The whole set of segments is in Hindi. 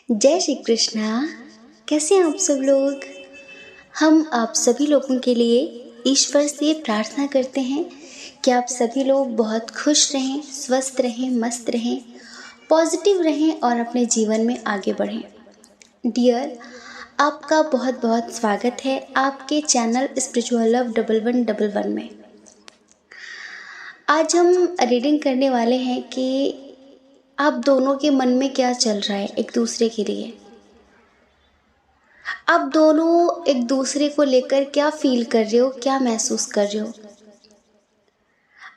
जय श्री कृष्णा। कैसे हैं आप सब लोग। हम आप सभी लोगों के लिए ईश्वर से प्रार्थना करते हैं कि आप सभी लोग बहुत खुश रहें, स्वस्थ रहें, मस्त रहें, पॉजिटिव रहें और अपने जीवन में आगे बढ़ें। डियर, आपका बहुत बहुत स्वागत है आपके चैनल स्पिरिचुअल लव 1111 में। आज हम रीडिंग करने वाले हैं कि आप दोनों के मन में क्या चल रहा है एक दूसरे के लिए। आप दोनों एक दूसरे को लेकर क्या फील कर रहे हो, क्या महसूस कर रहे हो।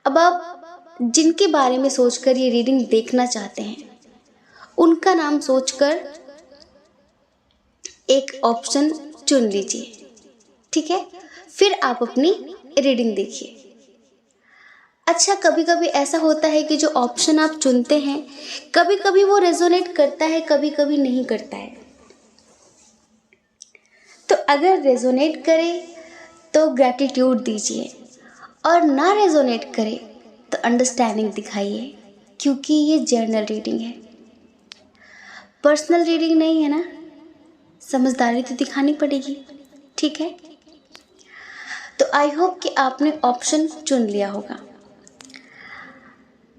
अब आप जिनके बारे में सोचकर ये रीडिंग देखना चाहते हैं उनका नाम सोचकर एक ऑप्शन चुन लीजिए, ठीक है। फिर आप अपनी रीडिंग देखिए। अच्छा, कभी कभी ऐसा होता है कि जो ऑप्शन आप चुनते हैं कभी कभी वो रेजोनेट करता है, कभी कभी नहीं करता है। तो अगर रेजोनेट करे तो ग्रैटिट्यूड दीजिए और ना रेजोनेट करे तो अंडरस्टैंडिंग दिखाइए, क्योंकि ये जर्नल रीडिंग है, पर्सनल रीडिंग नहीं है ना। समझदारी तो दिखानी पड़ेगी, ठीक है। तो आई होप कि आपने ऑप्शन चुन लिया होगा।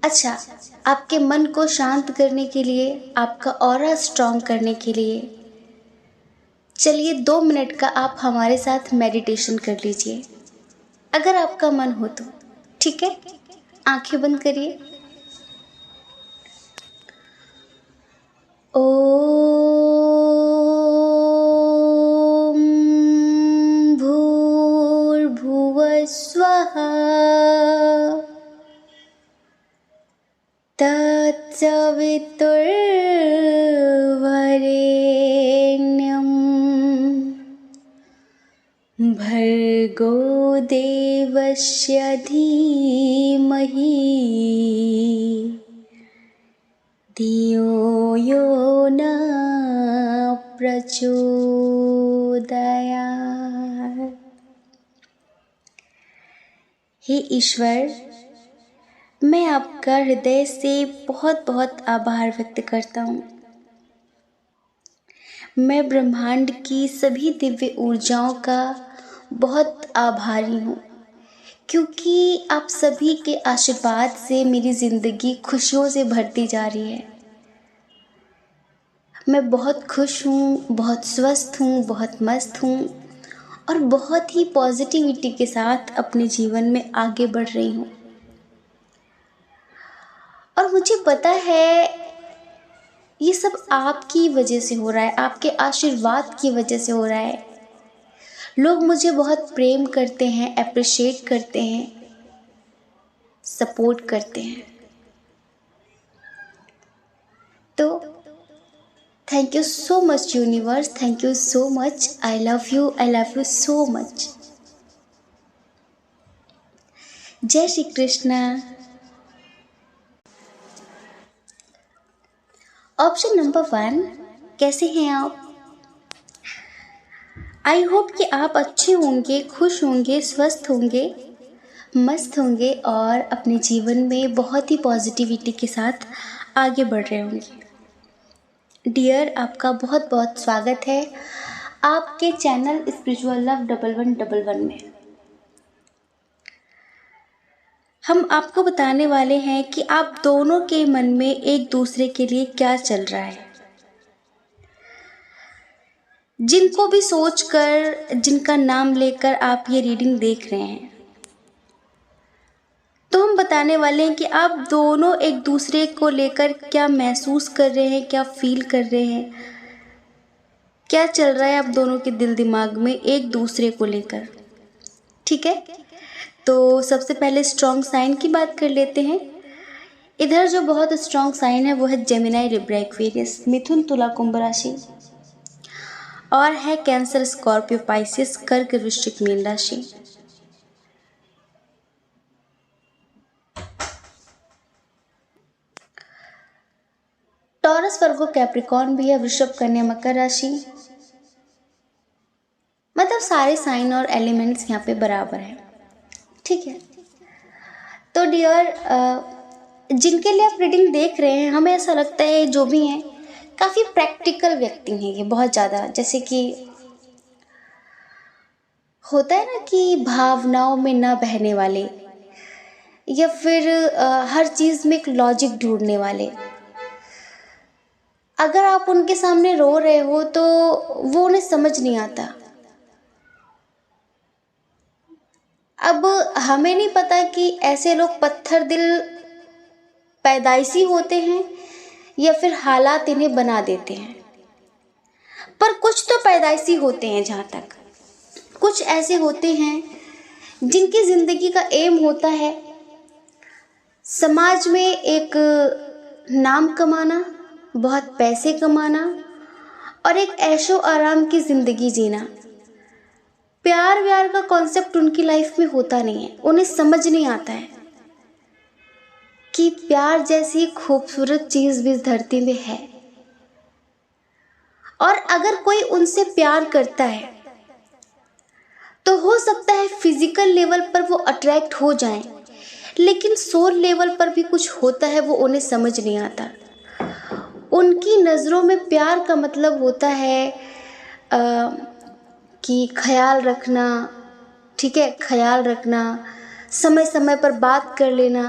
अच्छा, आपके मन को शांत करने के लिए, आपका ऑरा स्ट्रॉन्ग करने के लिए चलिए 2 मिनट का आप हमारे साथ मेडिटेशन कर लीजिए, अगर आपका मन हो तो, ठीक है। आंखें बंद करिए। ओम भूर्भुवः स्वः तत्सवितुर्वरेण्यं भर्गो देवस्य धीमहि धियो यो न प्रचोदयात्। हे ईश्वर, मैं आपका हृदय से बहुत बहुत आभार व्यक्त करता हूँ। मैं ब्रह्मांड की सभी दिव्य ऊर्जाओं का बहुत आभारी हूँ, क्योंकि आप सभी के आशीर्वाद से मेरी ज़िंदगी खुशियों से भरती जा रही है। मैं बहुत खुश हूँ, बहुत स्वस्थ हूँ, बहुत मस्त हूँ और बहुत ही पॉजिटिविटी के साथ अपने जीवन में आगे बढ़ रही हूँ। और मुझे पता है ये सब आपकी वजह से हो रहा है, आपके आशीर्वाद की वजह से हो रहा है। लोग मुझे बहुत प्रेम करते हैं, अप्रिशिएट करते हैं, सपोर्ट करते हैं। तो thank you so much universe, thank you so much. I love you so much. जय श्री कृष्णा। ऑप्शन नंबर 1, कैसे हैं आप। आई होप कि आप अच्छे होंगे, खुश होंगे, स्वस्थ होंगे, मस्त होंगे और अपने जीवन में बहुत ही पॉजिटिविटी के साथ आगे बढ़ रहे होंगे। डियर, आपका बहुत बहुत स्वागत है आपके चैनल स्पिरिचुअल लव 1111 में। हम आपको बताने वाले हैं कि आप दोनों के मन में एक दूसरे के लिए क्या चल रहा है। जिनको भी सोचकर, जिनका नाम लेकर आप ये रीडिंग देख रहे हैं, तो हम बताने वाले हैं कि आप दोनों एक दूसरे को लेकर क्या महसूस कर रहे हैं, क्या फील कर रहे हैं, क्या चल रहा है आप दोनों के दिल दिमाग में एक दूसरे को लेकर, ठीक है। तो सबसे पहले स्ट्रॉन्ग साइन की बात कर लेते हैं। इधर जो बहुत स्ट्रॉन्ग साइन है वो है जेमिनी, लिब्रा, एक्वेरियस, मिथुन, तुला, कुंभ राशि, और है कैंसर, स्कॉर्पियो, पाइसिस, कर्क, वृश्चिक, मीन राशि। टॉरस, वर्गो, कैप्रिकॉर्न भी है, वृषभ, कन्या, मकर राशि। मतलब सारे साइन और एलिमेंट्स यहाँ पे बराबर हैं, ठीक है। तो डियर, जिनके लिए आप रीडिंग देख रहे हैं, हमें ऐसा लगता है जो भी हैं काफ़ी प्रैक्टिकल व्यक्ति हैं ये, बहुत ज़्यादा। जैसे कि होता है ना कि भावनाओं में ना बहने वाले, या फिर हर चीज़ में एक लॉजिक ढूंढने वाले। अगर आप उनके सामने रो रहे हो तो वो उन्हें समझ नहीं आता। अब हमें नहीं पता कि ऐसे लोग पत्थर दिल पैदाइशी होते हैं या फिर हालात इन्हें बना देते हैं, पर कुछ तो पैदाइशी होते हैं। जहाँ तक कुछ ऐसे होते हैं जिनकी ज़िंदगी का एम होता है समाज में एक नाम कमाना, बहुत पैसे कमाना और एक ऐशो आराम की ज़िंदगी जीना। प्यार व्यार का कॉन्सेप्ट उनकी लाइफ में होता नहीं है। उन्हें समझ नहीं आता है कि प्यार जैसी खूबसूरत चीज़ भी इस धरती में है, और अगर कोई उनसे प्यार करता है तो हो सकता है फिजिकल लेवल पर वो अट्रैक्ट हो जाएं, लेकिन सोल लेवल पर भी कुछ होता है, वो उन्हें समझ नहीं आता। उनकी नज़रों में प्यार का मतलब होता है कि ख्याल रखना, ठीक है, ख्याल रखना, समय समय पर बात कर लेना।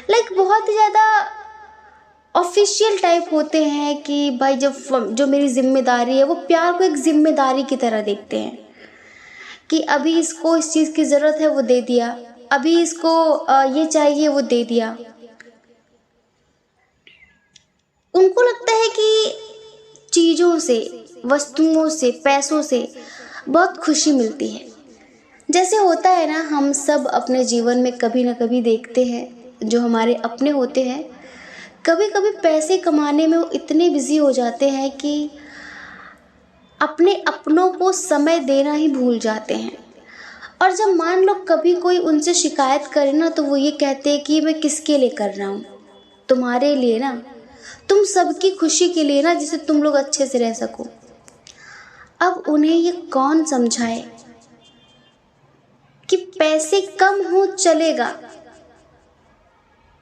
लाइक बहुत ज़्यादा ऑफिशियल टाइप होते हैं कि भाई जब जो मेरी जिम्मेदारी है, वो प्यार को एक जिम्मेदारी की तरह देखते हैं कि अभी इसको इस चीज़ की ज़रूरत है वो दे दिया, अभी इसको ये चाहिए वो दे दिया। उनको लगता है कि चीज़ों से, वस्तुओं से, पैसों से बहुत खुशी मिलती है। जैसे होता है ना, हम सब अपने जीवन में कभी ना कभी देखते हैं जो हमारे अपने होते हैं, कभी कभी पैसे कमाने में वो इतने बिजी हो जाते हैं कि अपने अपनों को समय देना ही भूल जाते हैं। और जब मान लो कभी कोई उनसे शिकायत करे ना, तो वो ये कहते हैं कि मैं किसके लिए कर रहा हूँ, तुम्हारे लिए ना, तुम सबकी खुशी के लिए ना, जिससे तुम लोग अच्छे से रह सको। अब उन्हें ये कौन समझाए कि पैसे कम हो चलेगा,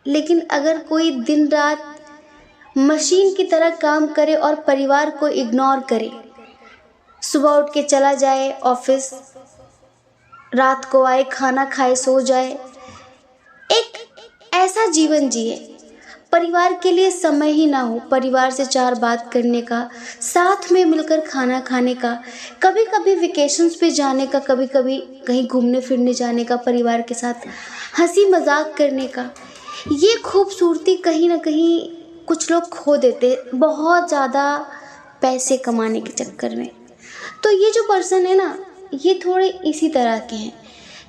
लेकिन अगर कोई दिन रात मशीन की तरह काम करे और परिवार को इग्नोर करे, सुबह उठ के चला जाए ऑफिस, रात को आए, खाना खाए, सो जाए, एक ऐसा जीवन जिए, परिवार के लिए समय ही ना हो, परिवार से चार बात करने का, साथ में मिलकर खाना खाने का, कभी कभी वेकेशंस पे जाने का, कभी कभी कहीं घूमने फिरने जाने का, परिवार के साथ हंसी मजाक करने का, ये खूबसूरती कहीं ना कहीं कुछ लोग खो देते बहुत ज़्यादा पैसे कमाने के चक्कर में। तो ये जो पर्सन है ना, ये थोड़े इसी तरह के हैं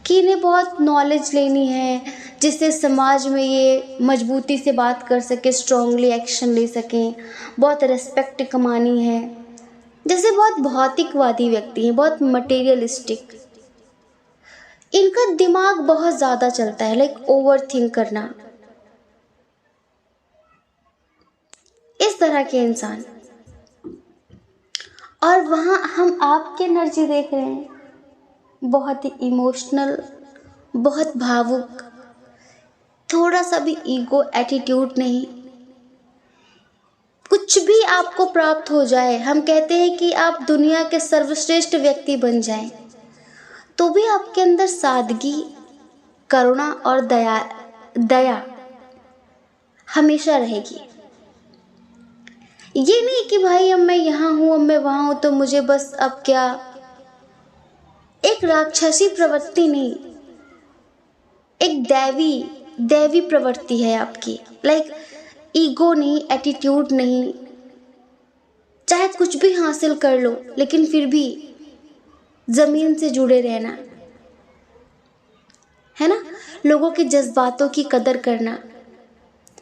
कि इन्हें बहुत नॉलेज लेनी है, जिससे समाज में ये मजबूती से बात कर सके, स्ट्रांगली एक्शन ले सकें, बहुत रिस्पेक्ट कमानी है। जैसे बहुत भौतिकवादी व्यक्ति हैं, बहुत मटेरियलिस्टिक, इनका दिमाग बहुत ज़्यादा चलता है, लाइक ओवर थिंक करना, इस तरह के इंसान। और वहाँ हम आपकी एनर्जी देख रहे हैं, बहुत ही इमोशनल, बहुत भावुक, थोड़ा सा भी ईगो एटीट्यूड नहीं। कुछ भी आपको प्राप्त हो जाए, हम कहते हैं कि आप दुनिया के सर्वश्रेष्ठ व्यक्ति बन जाएं, तो भी आपके अंदर सादगी, करुणा और दया हमेशा रहेगी। ये नहीं कि भाई अब मैं यहाँ हूँ, अब मैं वहाँ हूँ, तो मुझे बस अब क्या, एक राक्षसी प्रवृत्ति नहीं, एक दैवी प्रवृत्ति है आपकी। लाइक ईगो नहीं, एटीट्यूड नहीं, चाहे कुछ भी हासिल कर लो लेकिन फिर भी ज़मीन से जुड़े रहना, है ना, लोगों के जज्बातों की कदर करना,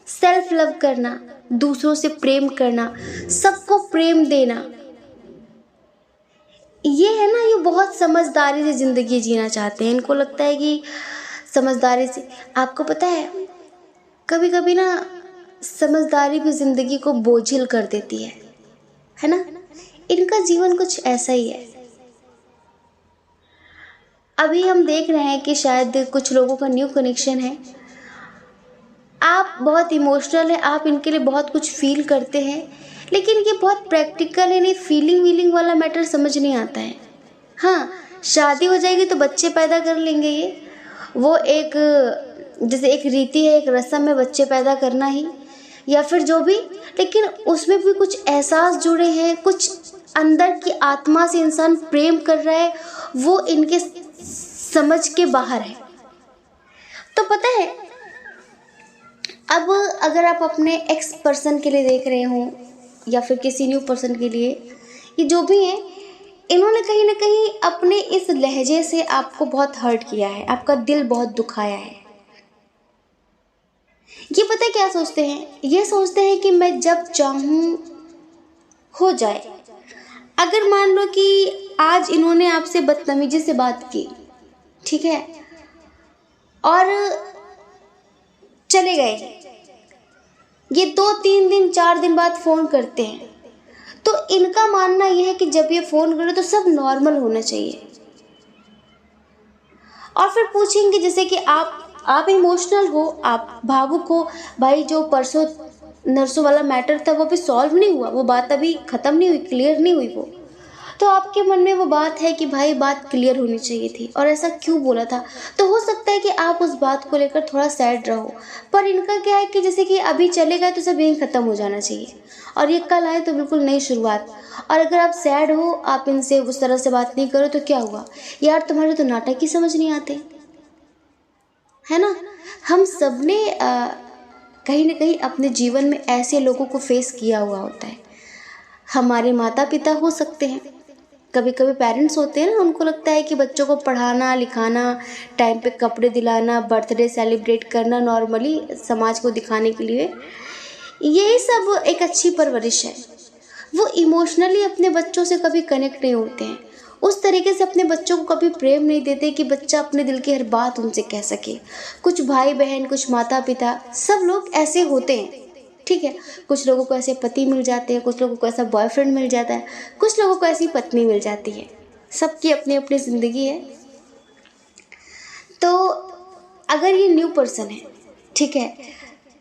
सेल्फ लव करना, दूसरों से प्रेम करना, सबको प्रेम देना, ये है ना, ये बहुत समझदारी से ज़िंदगी जीना चाहते हैं। इनको लगता है कि समझदारी से, आपको पता है कभी कभी ना समझदारी भी ज़िंदगी को बोझिल कर देती है ना। इनका जीवन कुछ ऐसा ही है। अभी हम देख रहे हैं कि शायद कुछ लोगों का न्यू कनेक्शन है। आप बहुत इमोशनल हैं, आप इनके लिए बहुत कुछ फील करते हैं, लेकिन ये बहुत प्रैक्टिकल है, नहीं फीलिंग वीलिंग वाला मैटर समझ नहीं आता है। हाँ, शादी हो जाएगी तो बच्चे पैदा कर लेंगे, ये वो एक जैसे एक रीति है, एक रस्म है बच्चे पैदा करना ही, या फिर जो भी, लेकिन उसमें भी कुछ एहसास जुड़े हैं, कुछ अंदर की आत्मा से इंसान प्रेम कर रहा है, वो इनके समझ के बाहर है। तो पता है, अब अगर आप अपने एक्स पर्सन के लिए देख रहे हो या फिर किसी न्यू पर्सन के लिए, ये जो भी है, इन्होंने कहीं ना कहीं अपने इस लहजे से आपको बहुत हर्ट किया है, आपका दिल बहुत दुखाया है। ये पता है क्या सोचते हैं, ये सोचते हैं कि मैं जब चाहूँ हो जाए। अगर मान लो कि आज इन्होंने आपसे बदतमीजी से बात की, ठीक है, और चले गए, ये 2-3 दिन 4 दिन बाद फ़ोन करते हैं, तो इनका मानना यह है कि जब ये फ़ोन करे तो सब नॉर्मल होना चाहिए। और फिर पूछेंगे जैसे कि आप इमोशनल हो, आप भावुक हो, भाई जो परसों नरसों वाला मैटर था वो अभी सॉल्व नहीं हुआ, वो बात अभी ख़त्म नहीं हुई, क्लियर नहीं हुई वो, तो आपके मन में वो बात है कि भाई बात क्लियर होनी चाहिए थी और ऐसा क्यों बोला था। तो हो सकता है कि आप उस बात को लेकर थोड़ा सैड रहो, पर इनका क्या है कि जैसे कि अभी चले गए तो सब यहीं ख़त्म हो जाना चाहिए, और ये कल आए तो बिल्कुल नई शुरुआत। और अगर आप सैड हो, आप इनसे उस तरह से बात नहीं करो तो क्या हुआ यार, तुम्हारे तो नाटक ही समझ नहीं आते, है ना। हम सब ने कहीं ना कहीं अपने जीवन में ऐसे लोगों को फेस किया हुआ होता है। हमारे माता पिता हो सकते हैं, कभी कभी पेरेंट्स होते हैं ना, उनको लगता है कि बच्चों को पढ़ाना लिखाना, टाइम पे कपड़े दिलाना, बर्थडे सेलिब्रेट करना नॉर्मली समाज को दिखाने के लिए, यही सब एक अच्छी परवरिश है। वो इमोशनली अपने बच्चों से कभी कनेक्ट नहीं होते हैं, उस तरीके से अपने बच्चों को कभी प्रेम नहीं देते कि बच्चा अपने दिल की हर बात उनसे कह सके। कुछ भाई बहन, कुछ माता पिता, सब लोग ऐसे होते हैं, ठीक है। कुछ लोगों को ऐसे पति मिल जाते हैं, कुछ लोगों को ऐसा बॉयफ्रेंड मिल जाता है, कुछ लोगों को ऐसी पत्नी मिल जाती है, सबकी अपनी अपनी ज़िंदगी है। तो अगर ये न्यू पर्सन है, ठीक है,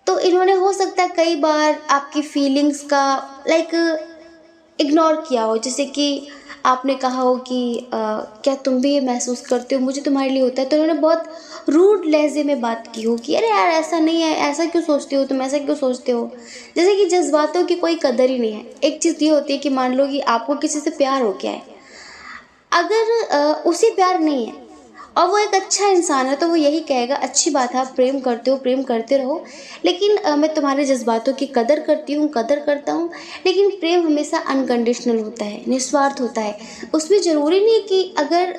तो इन्होंने हो सकता है कई बार आपकी फीलिंग्स का इग्नोर किया हो, जैसे कि आपने कहा हो कि क्या तुम भी ये महसूस करते हो, मुझे तुम्हारे लिए होता है, तो इन्होंने बहुत रूड लहजे में बात की हो कि अरे यार ऐसा नहीं है, ऐसा क्यों सोचते हो तुम, ऐसा क्यों सोचते हो, जैसे कि जज्बातों की कोई कदर ही नहीं है। एक चीज़ ये होती है कि मान लो कि आपको किसी से प्यार हो गया है, अगर उसे प्यार नहीं है और वो एक अच्छा इंसान है तो वो यही कहेगा अच्छी बात है, आप प्रेम करते हो, प्रेम करते रहो, लेकिन मैं तुम्हारे जज्बातों की कदर करती हूँ, कदर करता हूँ, लेकिन प्रेम हमेशा अनकंडीशनल होता है, निस्वार्थ होता है। उसमें ज़रूरी नहीं कि अगर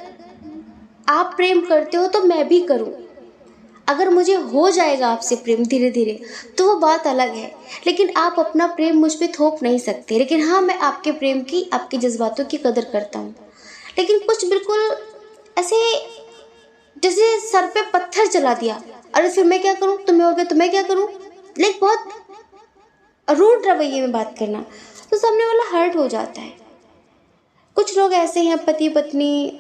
आप प्रेम करते हो तो मैं भी करूँ, अगर मुझे हो जाएगा आपसे प्रेम धीरे धीरे तो वो बात अलग है, लेकिन आप अपना प्रेम मुझ पर थोप नहीं सकते। लेकिन हाँ, मैं आपके प्रेम की, आपके जज्बातों की कदर करता हूँ। लेकिन कुछ बिल्कुल ऐसे जैसे सर पे पत्थर चला दिया, अरे फिर मैं क्या करूं, तुम्हें हो गया तो मैं क्या करूं, बहुत रूड रवैये में बात करना, तो सामने वाला हर्ट हो जाता है। कुछ लोग ऐसे हैं, पति पत्नी,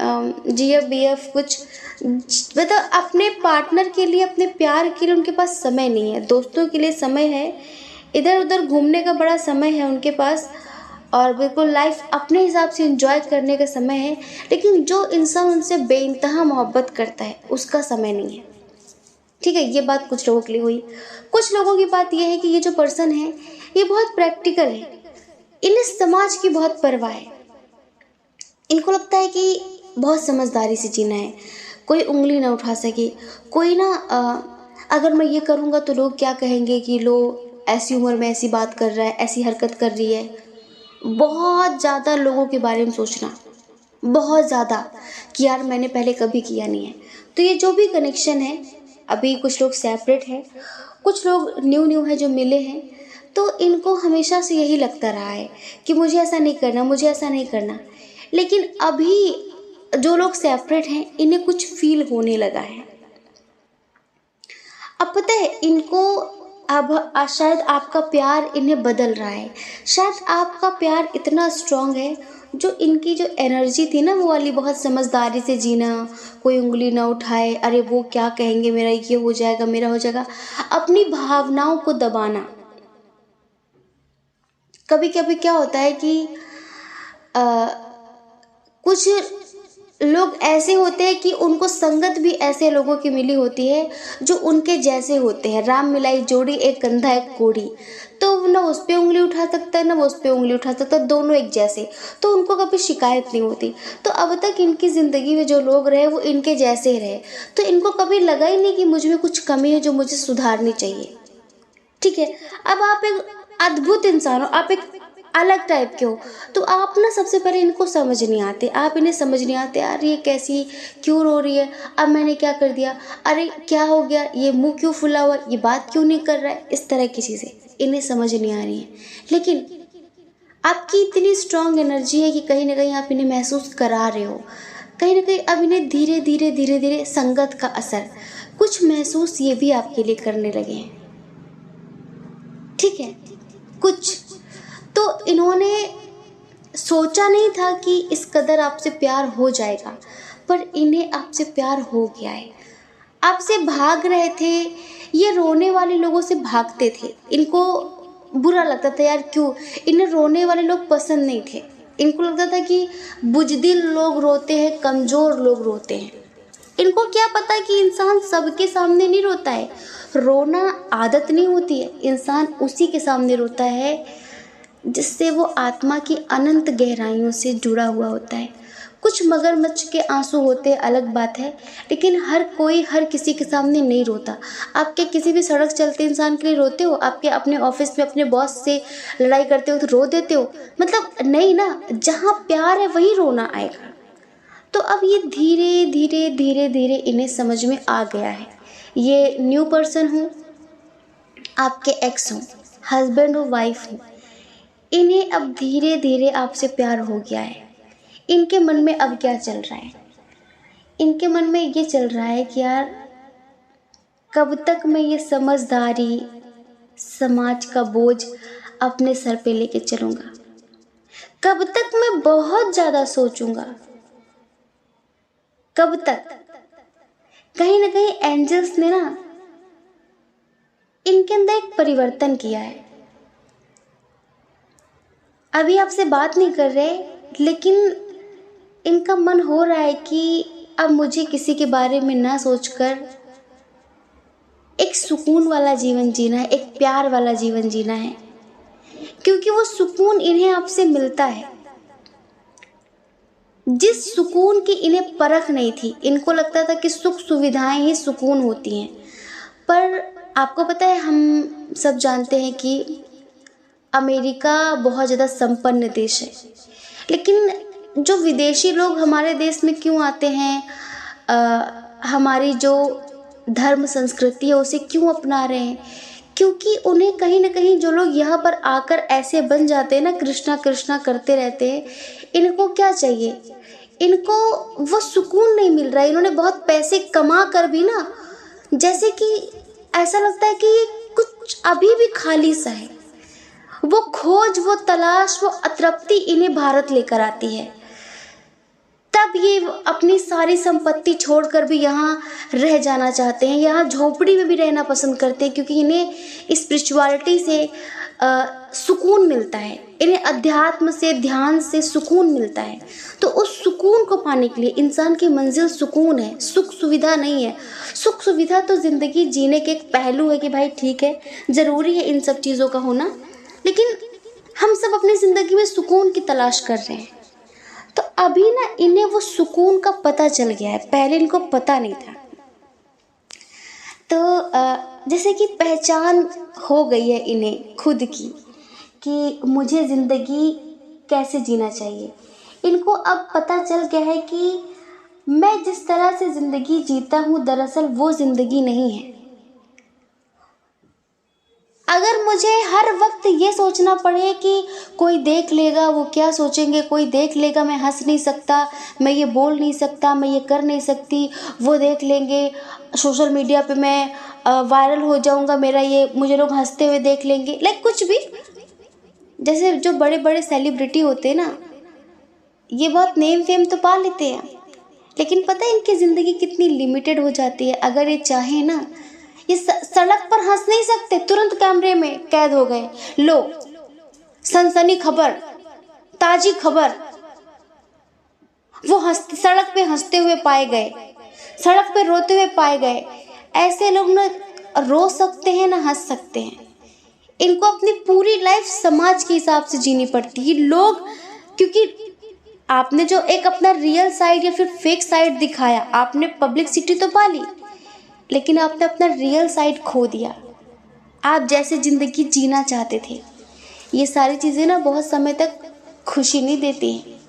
जीएफ बीएफ, कुछ मतलब अपने पार्टनर के लिए, अपने प्यार के लिए उनके पास समय नहीं है, दोस्तों के लिए समय है, इधर उधर घूमने का बड़ा समय है उनके पास, और बिल्कुल लाइफ अपने हिसाब से एंजॉय करने का समय है, लेकिन जो इंसान उनसे बेइंतहा मोहब्बत करता है उसका समय नहीं है, ठीक है। ये बात कुछ लोगों के लिए हुई। कुछ लोगों की बात ये है कि ये जो पर्सन है ये बहुत प्रैक्टिकल है, इन्हें समाज की बहुत परवाह है, इनको लगता है कि बहुत समझदारी से जीना है, कोई उंगली ना उठा सके, कोई ना अगर मैं ये करूँगा तो लोग क्या कहेंगे कि लो ऐसी उम्र में ऐसी बात कर रहा है, ऐसी हरकत कर रही है, बहुत ज़्यादा लोगों के बारे में सोचना, बहुत ज़्यादा कि यार मैंने पहले कभी किया नहीं है। तो ये जो भी कनेक्शन है, अभी कुछ लोग सेपरेट हैं, कुछ लोग न्यू न्यू हैं जो मिले हैं, तो इनको हमेशा से यही लगता रहा है कि मुझे ऐसा नहीं करना, मुझे ऐसा नहीं करना। लेकिन अभी जो लोग सेपरेट हैं इन्हें कुछ फील होने लगा है। अब पता है इनको अब शायद आपका प्यार इन्हें बदल रहा है, शायद आपका प्यार इतना स्ट्रांग है, जो इनकी जो एनर्जी थी ना वो वाली बहुत समझदारी से जीना, कोई उंगली ना उठाए, अरे वो क्या कहेंगे, मेरा ये हो जाएगा, मेरा हो जाएगा, अपनी भावनाओं को दबाना। कभी कभी क्या होता है कि कुछ लोग ऐसे होते हैं कि उनको संगत भी ऐसे लोगों की मिली होती है जो उनके जैसे होते हैं, राम मिलाई जोड़ी, एक कंधा एक कोड़ी, तो ना उस पे उंगली उठा सकता है ना वो उस पे उंगली उठा सकता है, दोनों एक जैसे, तो उनको कभी शिकायत नहीं होती। तो अब तक इनकी ज़िंदगी में जो लोग रहे वो इनके जैसे ही रहे, तो इनको कभी लगा ही नहीं कि मुझ में कुछ कमी है जो मुझे सुधारनी चाहिए। ठीक है, अब आप एक अद्भुत इंसान हो, आप एक अलग टाइप के हो, तो आप ना सबसे पहले इनको समझ नहीं आते, आप इन्हें समझ नहीं आते, यार ये कैसी, क्यों रो रही है, अब मैंने क्या कर दिया, अरे क्या हो गया, ये मुंह क्यों फुला हुआ, ये बात क्यों नहीं कर रहा है, इस तरह की चीज़ें इन्हें समझ नहीं आ रही हैं। लेकिन आपकी इतनी स्ट्रांग एनर्जी है कि कहीं ना कहीं आप इन्हें महसूस करा रहे हो, कहीं ना कहीं अब इन्हें धीरे धीरे धीरे धीरे संगत का असर कुछ महसूस ये भी आपके लिए करने लगे हैं। ठीक है, कुछ तो इन्होंने सोचा नहीं था कि इस कदर आपसे प्यार हो जाएगा, पर इन्हें आपसे प्यार हो गया है। आपसे भाग रहे थे, ये रोने वाले लोगों से भागते थे, इनको बुरा लगता था, यार क्यों, इन्हें रोने वाले लोग पसंद नहीं थे, इनको लगता था कि बुजदिल लोग रोते हैं, कमज़ोर लोग रोते हैं। इनको क्या पता कि इंसान सबके सामने नहीं रोता है, रोना आदत नहीं होती है, इंसान उसी के सामने रोता है जिससे वो आत्मा की अनंत गहराइयों से जुड़ा हुआ होता है। कुछ मगरमच्छ के आंसू होते अलग बात है, लेकिन हर कोई हर किसी के सामने नहीं रोता। आपके किसी भी सड़क चलते इंसान के लिए रोते हो, आपके अपने ऑफिस में अपने बॉस से लड़ाई करते हो तो रो देते हो, मतलब नहीं ना, जहाँ प्यार है वहीं रोना आएगा। तो अब ये धीरे धीरे धीरे धीरे इन्हें समझ में आ गया है, ये न्यू पर्सन हूँ, आपके एक्स हूँ, हस्बैंड हो, वाइफ हूँ, इन्हें अब धीरे धीरे आपसे प्यार हो गया है। इनके मन में अब क्या चल रहा है, इनके मन में ये चल रहा है कि यार कब तक मैं ये समझदारी, समाज का बोझ अपने सर पे लेके चलूँगा, कब तक मैं बहुत ज़्यादा सोचूंगा, कब तक। कहीं ना कहीं एंजल्स ने ना इनके अंदर एक परिवर्तन किया है। अभी आपसे बात नहीं कर रहे, लेकिन इनका मन हो रहा है कि अब मुझे किसी के बारे में ना सोचकर एक सुकून वाला जीवन जीना है, एक प्यार वाला जीवन जीना है, क्योंकि वो सुकून इन्हें आपसे मिलता है जिस सुकून की इन्हें परख नहीं थी। इनको लगता था कि सुख सुविधाएं ही सुकून होती हैं, पर आपको पता है, हम सब जानते हैं कि अमेरिका बहुत ज़्यादा संपन्न देश है, लेकिन जो विदेशी लोग हमारे देश में क्यों आते हैं, हमारी जो धर्म संस्कृति है उसे क्यों अपना रहे हैं, क्योंकि उन्हें कहीं ना कहीं जो लोग यहाँ पर आकर ऐसे बन जाते हैं ना, कृष्णा कृष्णा करते रहते हैं, इनको क्या चाहिए, इनको वो सुकून नहीं मिल रहा है। इन्होंने बहुत पैसे कमा कर भी ना, जैसे कि ऐसा लगता है कि कुछ अभी भी खाली सा है, वो खोज, वो तलाश, वो अतृप्ति इन्हें भारत लेकर आती है। तब ये अपनी सारी संपत्ति छोड़कर भी यहाँ रह जाना चाहते हैं, यहाँ झोपड़ी में भी रहना पसंद करते हैं, क्योंकि इन्हें स्पिरिचुअलिटी से सुकून मिलता है, इन्हें अध्यात्म से, ध्यान से सुकून मिलता है। तो उस सुकून को पाने के लिए इंसान की मंजिल सुकून है, सुख सुविधा नहीं है। सुख सुविधा तो ज़िंदगी जीने के एक पहलू है कि भाई ठीक है, ज़रूरी है इन सब चीज़ों का होना, लेकिन हम सब अपनी ज़िंदगी में सुकून की तलाश कर रहे हैं। तो अभी ना इन्हें वो सुकून का पता चल गया है, पहले इनको पता नहीं था। तो जैसे कि पहचान हो गई है इन्हें खुद की कि मुझे ज़िंदगी कैसे जीना चाहिए। इनको अब पता चल गया है कि मैं जिस तरह से ज़िंदगी जीता हूँ दरअसल वो ज़िंदगी नहीं है। अगर मुझे हर वक्त ये सोचना पड़े कि कोई देख लेगा, वो क्या सोचेंगे, कोई देख लेगा, मैं हंस नहीं सकता, मैं ये बोल नहीं सकता, मैं ये कर नहीं सकती, वो देख लेंगे, सोशल मीडिया पे मैं वायरल हो जाऊंगा, मेरा ये मुझे लोग हंसते हुए देख लेंगे, लाइक कुछ भी। जैसे जो बड़े बड़े सेलिब्रिटी होते हैं ना, ये बहुत नेम फेम तो पा लेते हैं, लेकिन पता है इनकी ज़िंदगी कितनी लिमिटेड हो जाती है। अगर ये चाहे ना, ये सड़क पर हंस नहीं सकते, तुरंत कैमरे में कैद हो गए। लो, सनसनी खबर, ताजी खबर, वो सड़क पे हंसते हुए पाए गए, सड़क पे रोते हुए पाए गए। ऐसे लोग ना रो सकते हैं ना हंस सकते हैं। इनको अपनी पूरी लाइफ समाज के हिसाब से जीनी पड़ती है लोग, क्योंकि आपने जो एक अपना रियल साइड या फिर फेक साइड दिखाया, आपने पब्लिसिटी तो पा ली, लेकिन आपने अपना रियल साइड खो दिया। आप जैसे ज़िंदगी जीना चाहते थे, ये सारी चीज़ें ना बहुत समय तक खुशी नहीं देती हैं।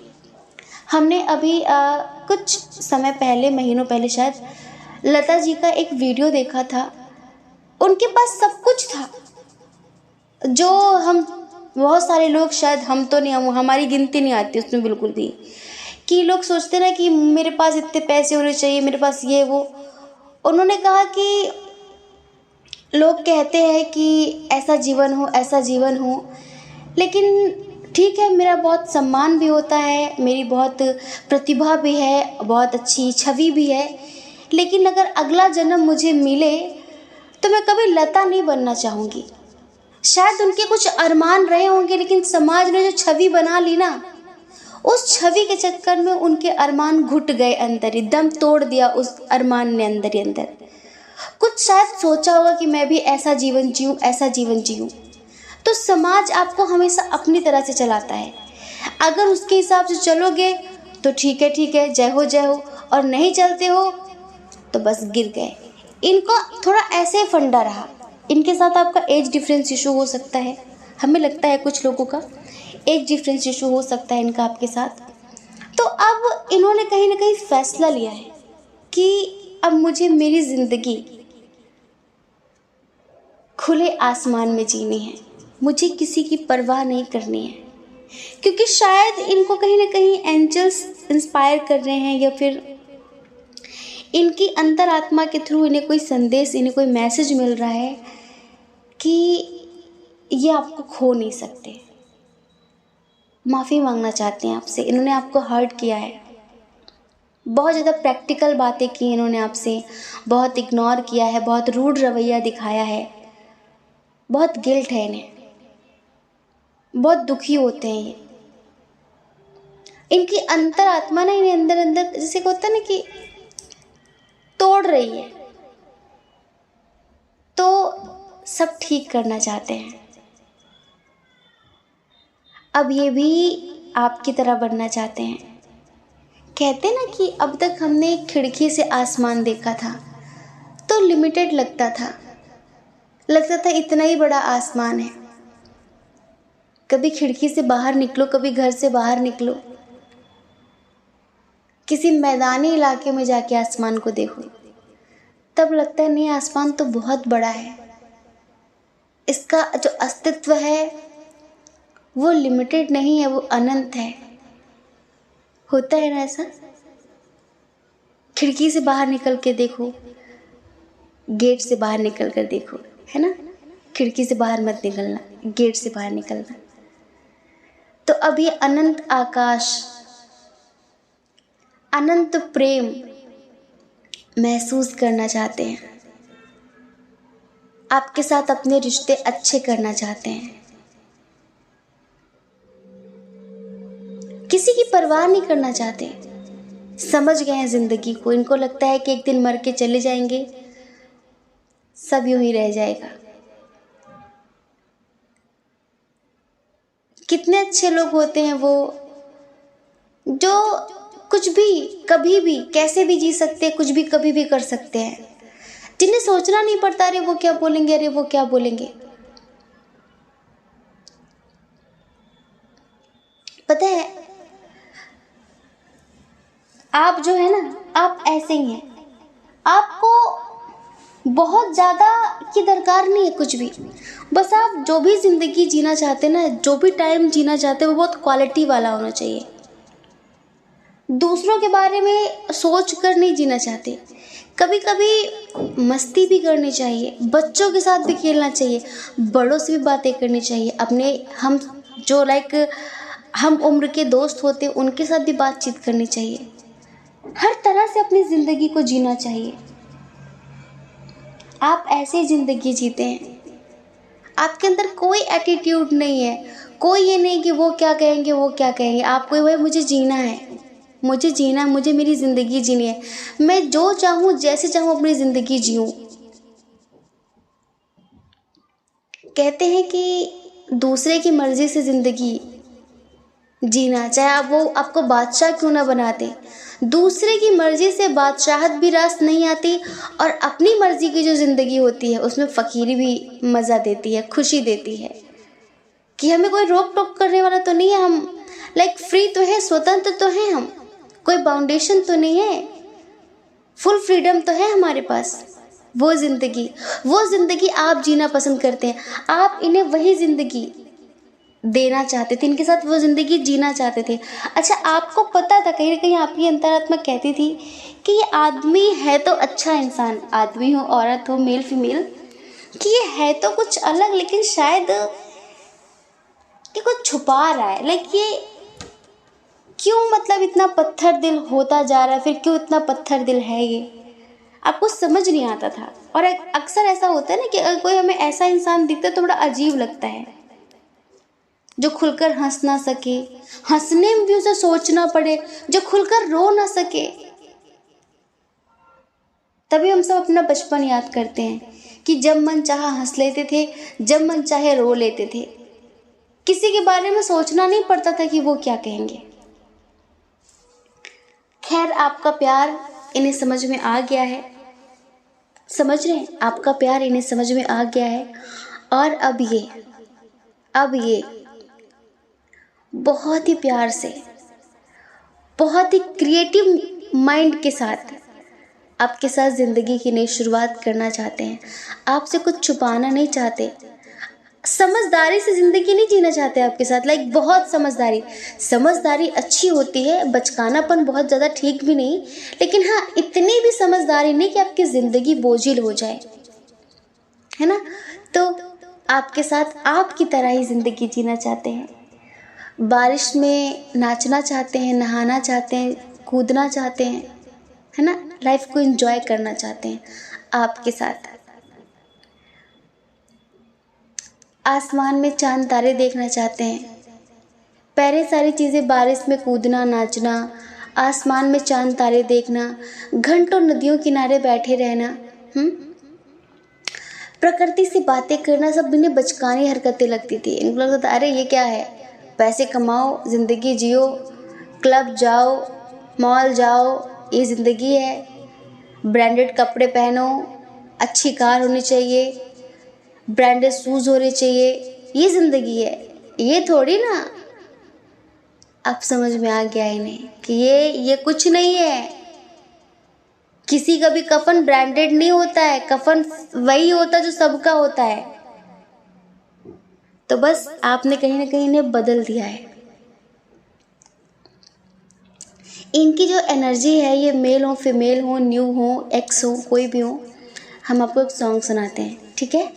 हमने अभी कुछ समय पहले, महीनों पहले शायद, लता जी का एक वीडियो देखा था। उनके पास सब कुछ था, जो हम बहुत सारे लोग, शायद हम तो नहीं, हमारी गिनती नहीं आती उसमें बिल्कुल भी, कि लोग सोचते ना कि मेरे पास इतने पैसे होने चाहिए, मेरे पास ये वो। उन्होंने कहा कि लोग कहते हैं कि ऐसा जीवन हो, ऐसा जीवन हो, लेकिन ठीक है, मेरा बहुत सम्मान भी होता है, मेरी बहुत प्रतिभा भी है, बहुत अच्छी छवि भी है, लेकिन अगर अगला जन्म मुझे मिले तो मैं कभी लता नहीं बनना चाहूँगी। शायद उनके कुछ अरमान रहे होंगे, लेकिन समाज ने जो छवि बना ली ना, उस छवि के चक्कर में उनके अरमान घुट गए, अंदर ही दम तोड़ दिया उस अरमान ने अंदर ही अंदर। कुछ शायद सोचा होगा कि मैं भी ऐसा जीवन जीऊँ, ऐसा जीवन जीऊँ। तो समाज आपको हमेशा अपनी तरह से चलाता है। अगर उसके हिसाब से चलोगे तो ठीक है, जय हो, और नहीं चलते हो तो बस गिर गए। इनको थोड़ा ऐसे फंडा रहा। इनके साथ आपका एज डिफरेंस इशू हो सकता है, हमें लगता है कुछ लोगों का एज डिफरेंस इशू हो सकता है इनका आपके साथ। तो अब इन्होंने कहीं ना कहीं फैसला लिया है कि अब मुझे मेरी ज़िंदगी खुले आसमान में जीनी है, मुझे किसी की परवाह नहीं करनी है। क्योंकि शायद इनको कहीं ना कहीं एंजल्स इंस्पायर कर रहे हैं, या फिर इनकी अंतरात्मा के थ्रू इन्हें कोई संदेश, इन्हें कोई मैसेज मिल रहा है कि ये आपको खो नहीं सकते। माफ़ी मांगना चाहते हैं आपसे, इन्होंने आपको हर्ट किया है, बहुत ज़्यादा प्रैक्टिकल बातें की इन्होंने आपसे, बहुत इग्नोर किया है, बहुत रूड रवैया दिखाया है, बहुत गिल्ट है इन्हें, बहुत दुखी होते हैं ये। इनकी अंतरात्मा ना इन्हें अंदर अंदर जैसे होता है ना कि तोड़ रही है, तो सब ठीक करना चाहते हैं। अब ये भी आपकी तरह बनना चाहते हैं। कहते ना कि अब तक हमने एक खिड़की से आसमान देखा था तो लिमिटेड लगता था इतना ही बड़ा आसमान है। कभी खिड़की से बाहर निकलो, कभी घर से बाहर निकलो, किसी मैदानी इलाके में जाके आसमान को देखो, तब लगता है नहीं, आसमान तो बहुत बड़ा है, इसका जो अस्तित्व है वो लिमिटेड नहीं है, वो अनंत है। होता है ना ऐसा? खिड़की से बाहर निकल के देखो, गेट से बाहर निकल कर देखो, है ना? खिड़की से बाहर मत निकलना, गेट से बाहर निकलना। तो अब ये अनंत आकाश, अनंत प्रेम महसूस करना चाहते हैं, आपके साथ अपने रिश्ते अच्छे करना चाहते हैं, किसी की परवाह नहीं करना चाहते। समझ गए हैं जिंदगी को। इनको लगता है कि एक दिन मर के चले जाएंगे, सब यूं ही रह जाएगा। कितने अच्छे लोग होते हैं वो, जो कुछ भी, कभी भी, कैसे भी जी सकते हैं, कुछ भी कभी भी कर सकते हैं, जिन्हें सोचना नहीं पड़ता अरे वो क्या बोलेंगे, अरे वो क्या बोलेंगे। पता है, आप जो है ना, आप ऐसे ही हैं। आपको बहुत ज़्यादा की दरकार नहीं है कुछ भी, बस आप जो भी ज़िंदगी जीना चाहते हैं ना, जो भी टाइम जीना चाहते हैं, वो बहुत क्वालिटी वाला होना चाहिए। दूसरों के बारे में सोच कर नहीं जीना चाहते। कभी कभी मस्ती भी करनी चाहिए, बच्चों के साथ भी खेलना चाहिए, बड़ों से भी बातें करनी चाहिए, अपने हम जो हम उम्र के दोस्त होते हैं उनके साथ भी बातचीत करनी चाहिए। हर तरह से अपनी ज़िंदगी को जीना चाहिए। आप ऐसे ज़िंदगी जीते हैं, आपके अंदर कोई एटीट्यूड नहीं है, कोई ये नहीं कि वो क्या कहेंगे वो क्या कहेंगे। आपको भाई मुझे जीना है, मुझे जीना, मुझे मेरी ज़िंदगी जीनी है, मैं जो चाहूँ जैसे चाहूँ अपनी ज़िंदगी जीऊँ। कहते हैं कि दूसरे की मर्ज़ी से ज़िंदगी जीना, चाहे आप वो आपको बादशाह क्यों ना बनाते, दूसरे की मर्ज़ी से बादशाहत भी रास नहीं आती, और अपनी मर्ज़ी की जो ज़िंदगी होती है उसमें फ़कीरी भी मज़ा देती है, खुशी देती है। कि हमें कोई रोक टोक करने वाला तो नहीं है, हम फ्री तो है, स्वतंत्र तो हैं हम, कोई बाउंडेशन तो नहीं है, फुल फ्रीडम तो है हमारे पास। वो ज़िंदगी आप जीना पसंद करते हैं, आप इन्हें वही ज़िंदगी देना चाहते थे, इनके साथ वो ज़िंदगी जीना चाहते थे। अच्छा, आपको पता था, कहीं ना कहीं आपकी अंतरात्मा कहती थी कि ये आदमी है तो अच्छा इंसान, आदमी हो औरत हो मेल फीमेल, कि ये है तो कुछ अलग, लेकिन शायद ये कुछ छुपा रहा है। ये क्यों इतना पत्थर दिल होता जा रहा है, फिर क्यों इतना पत्थर दिल है ये, आपको समझ नहीं आता था। और अक्सर ऐसा होता है ना कि अगर कोई हमें ऐसा इंसान दिखता है तो बड़ा अजीब लगता है, जो खुलकर हंस ना सके, हंसने में भी उसे सोचना पड़े, जो खुलकर रो ना सके। तभी हम सब अपना बचपन याद करते हैं कि जब मन चाहा हंस लेते थे, जब मन चाहे रो लेते थे, किसी के बारे में सोचना नहीं पड़ता था कि वो क्या कहेंगे। खैर, आपका प्यार इन्हें समझ में आ गया है, समझ रहे हैं, आपका प्यार इन्हें समझ में आ गया है। और अब ये बहुत ही प्यार से, बहुत ही क्रिएटिव माइंड के साथ आपके साथ ज़िंदगी की नई शुरुआत करना चाहते हैं। आपसे कुछ छुपाना नहीं चाहते, समझदारी से ज़िंदगी नहीं जीना चाहते आपके साथ। बहुत समझदारी अच्छी होती है, बचकानापन बहुत ज़्यादा ठीक भी नहीं, लेकिन हाँ, इतनी भी समझदारी नहीं कि आपकी ज़िंदगी बोझिल हो जाए, है ना। तो आपके साथ आपकी तरह ही ज़िंदगी जीना चाहते हैं, बारिश में नाचना चाहते हैं, नहाना चाहते हैं, कूदना चाहते हैं, है ना, लाइफ को एंजॉय करना चाहते हैं आपके साथ। आसमान में चांद तारे देखना चाहते हैं, पहले सारी चीज़ें, बारिश में कूदना, नाचना, आसमान में चांद तारे देखना, घंटों नदियों किनारे बैठे रहना, प्रकृति से बातें करना, सब इन्हें बचकानी हरकतें लगती थी। इनको लगता था अरे ये क्या है, पैसे कमाओ, ज़िंदगी जियो, क्लब जाओ, मॉल जाओ, ये ज़िंदगी है, ब्रांडेड कपड़े पहनो, अच्छी कार होनी चाहिए, ब्रांडेड शूज़ होने चाहिए, ये ज़िंदगी है, ये थोड़ी ना। अब समझ में आ गया इन्हें कि ये कुछ नहीं है। किसी का भी कफन ब्रांडेड नहीं होता है, कफन वही होता है जो सबका होता है। तो बस आपने कहीं ना कहीं इन्हें बदल दिया है। इनकी जो एनर्जी है, ये मेल हो, फीमेल हो, न्यू हो, एक्स हो, कोई भी हो, हम आपको एक सॉन्ग सुनाते हैं, ठीक है।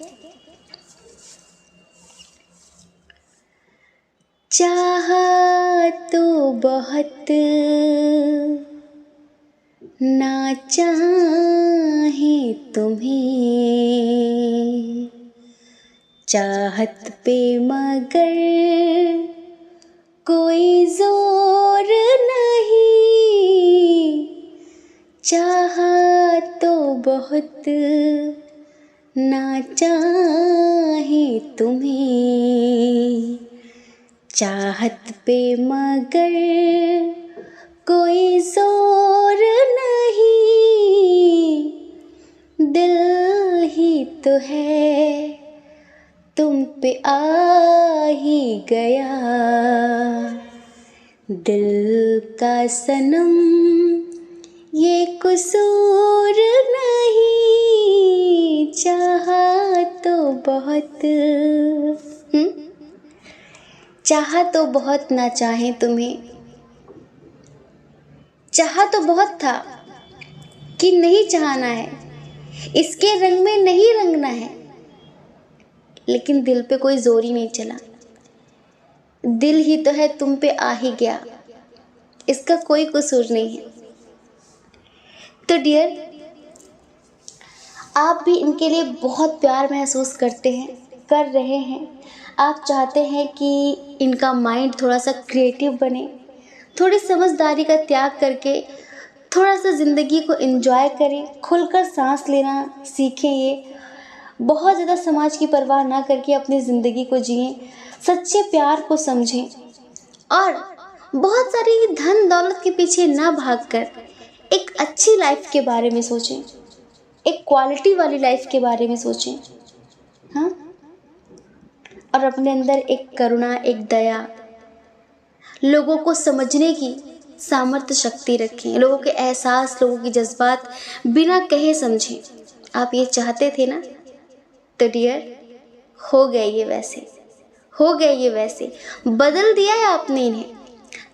चाहा तो बहुत ना चाहे तुम्हें, चाहत पे मगर कोई जोर नहीं, चाहा तो बहुत ना चाहे तुम्हें, चाहत पे मगर कोई जोर नहीं, दिल ही तो है तुम पे आ ही गया, दिल का सनम ये कसूर नहीं, चाहा तो बहुत, चाहा तो बहुत ना चाहे तुम्हें, चाहा तो बहुत था कि नहीं चाहना है, इसके रंग में नहीं रंगना है, लेकिन दिल पे कोई जोर ही नहीं चला। दिल ही तो है तुम पे आ ही गया, इसका कोई कसूर नहीं है। तो डियर, आप भी इनके लिए बहुत प्यार महसूस करते हैं, कर रहे हैं। आप चाहते हैं कि इनका माइंड थोड़ा सा क्रिएटिव बने, थोड़ी समझदारी का त्याग करके थोड़ा सा ज़िंदगी को एंजॉय करें, खुलकर सांस लेना सीखें। ये बहुत ज़्यादा समाज की परवाह ना करके अपनी ज़िंदगी को जिएं, सच्चे प्यार को समझें और बहुत सारी धन दौलत के पीछे ना भागकर एक अच्छी लाइफ के बारे में सोचें, एक क्वालिटी वाली लाइफ के बारे में सोचें। हाँ, और अपने अंदर एक करुणा, एक दया, लोगों को समझने की सामर्थ्य शक्ति रखें, लोगों के एहसास, लोगों की जज्बात बिना कहे समझें। आप ये चाहते थे ना, तो डियर हो गए ये वैसे, हो गए ये वैसे, बदल दिया है आपने इन्हें।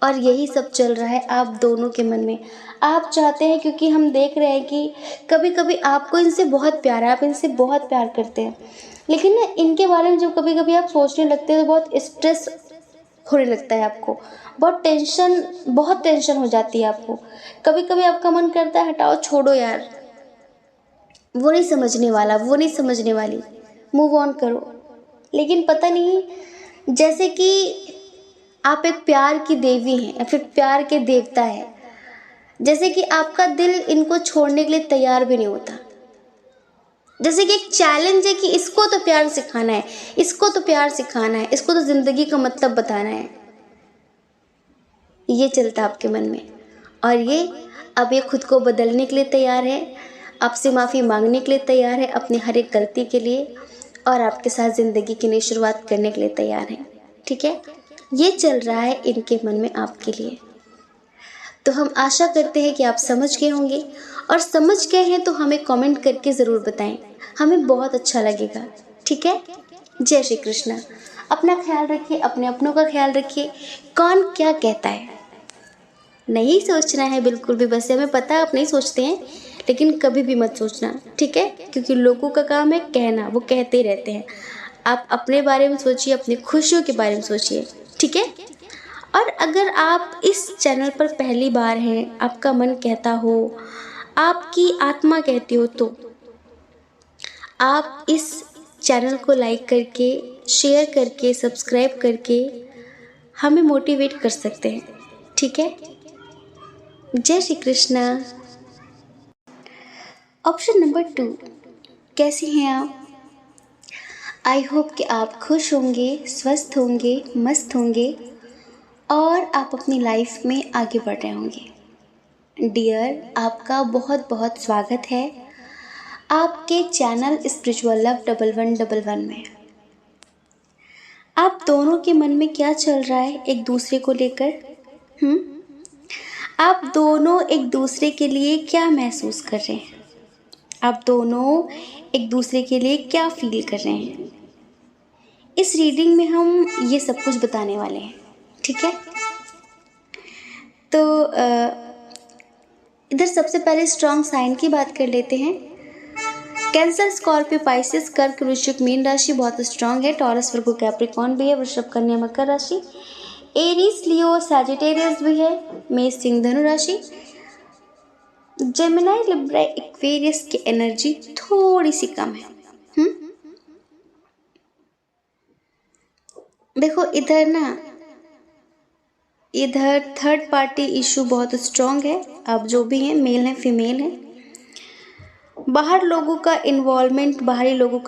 और यही सब चल रहा है आप दोनों के मन में। आप चाहते हैं, क्योंकि हम देख रहे हैं कि कभी कभी आपको इनसे बहुत प्यार है, आप इनसे बहुत प्यार करते हैं, लेकिन ना इनके बारे में जब कभी कभी आप सोचने लगते हैं तो बहुत स्ट्रेस होने लगता है आपको, बहुत टेंशन हो जाती है आपको। कभी कभी आपका मन करता है हटाओ, छोड़ो यार, वो नहीं समझने वाला, वो नहीं समझने वाली, मूव ऑन करो। लेकिन पता नहीं, जैसे कि आप एक प्यार की देवी हैं या फिर प्यार के देवता है, जैसे कि आपका दिल इनको छोड़ने के लिए तैयार भी नहीं होता। जैसे कि एक चैलेंज है कि इसको तो प्यार सिखाना है, इसको तो प्यार सिखाना है, इसको तो ज़िंदगी का मतलब बताना है। ये चलता आपके मन में, और अब ये खुद को बदलने के लिए तैयार है, आपसे माफ़ी मांगने के लिए तैयार है अपनी हर एक गलती के लिए, और आपके साथ ज़िंदगी की नई शुरुआत करने के लिए तैयार है। ठीक है, ये चल रहा है इनके मन में आपके लिए। तो हम आशा करते हैं कि आप समझ गए होंगे, और समझ गए हैं तो हमें कमेंट करके ज़रूर बताएं, हमें बहुत अच्छा लगेगा। ठीक है, जय श्री कृष्णा। अपना ख्याल रखिए, अपने अपनों का ख्याल रखिए। कौन क्या कहता है नहीं सोचना है बिल्कुल भी, बस हमें पता है आप नहीं सोचते हैं, लेकिन कभी भी मत सोचना, ठीक है, क्योंकि लोगों का काम है कहना, वो कहते रहते हैं। आप अपने बारे में सोचिए, अपनी खुशियों के बारे में सोचिए, ठीक है। और अगर आप इस चैनल पर पहली बार हैं, आपका मन कहता हो, आपकी आत्मा कहती हो, तो आप इस चैनल को लाइक करके, शेयर करके, सब्सक्राइब करके हमें मोटिवेट कर सकते हैं, ठीक है। जय श्री कृष्णा। ऑप्शन नंबर 2, कैसी हैं आप? आई होप कि आप खुश होंगे, स्वस्थ होंगे, मस्त होंगे और आप अपनी लाइफ में आगे बढ़ रहे होंगे। डियर, आपका बहुत बहुत स्वागत है आपके चैनल स्पिरिचुअल लव 1111 में। आप दोनों के मन में क्या चल रहा है एक दूसरे को लेकर? आप दोनों एक दूसरे के लिए क्या महसूस कर रहे हैं? आप दोनों एक दूसरे के लिए क्या फील कर रहे हैं? इस रीडिंग में हम ये सब कुछ बताने वाले हैं, ठीक है। तो इधर सबसे पहले स्ट्रॉन्ग साइन की बात कर लेते हैं। कैंसर, स्कॉर्पियो, पाइसेस, कर्क, वृश्चिक, मीन राशि बहुत स्ट्रॉन्ग है। टॉरस, वर्गो, कैप्रिकॉर्न भी है। वृषभ, कन्या, मकर राशि। एरीज, लियो, सैजिटेरियस भी है। मेष, सिंह, धनु राशि। जेमिनी, लिब्रा, एक्वेरियस की एनर्जी थोड़ी सी कम है। देखो इधर थर्ड पार्टी इशू बहुत स्ट्रॉन्ग है। अब जो भी हैं, मेल हैं, फीमेल हैं। बाहरी लोगों का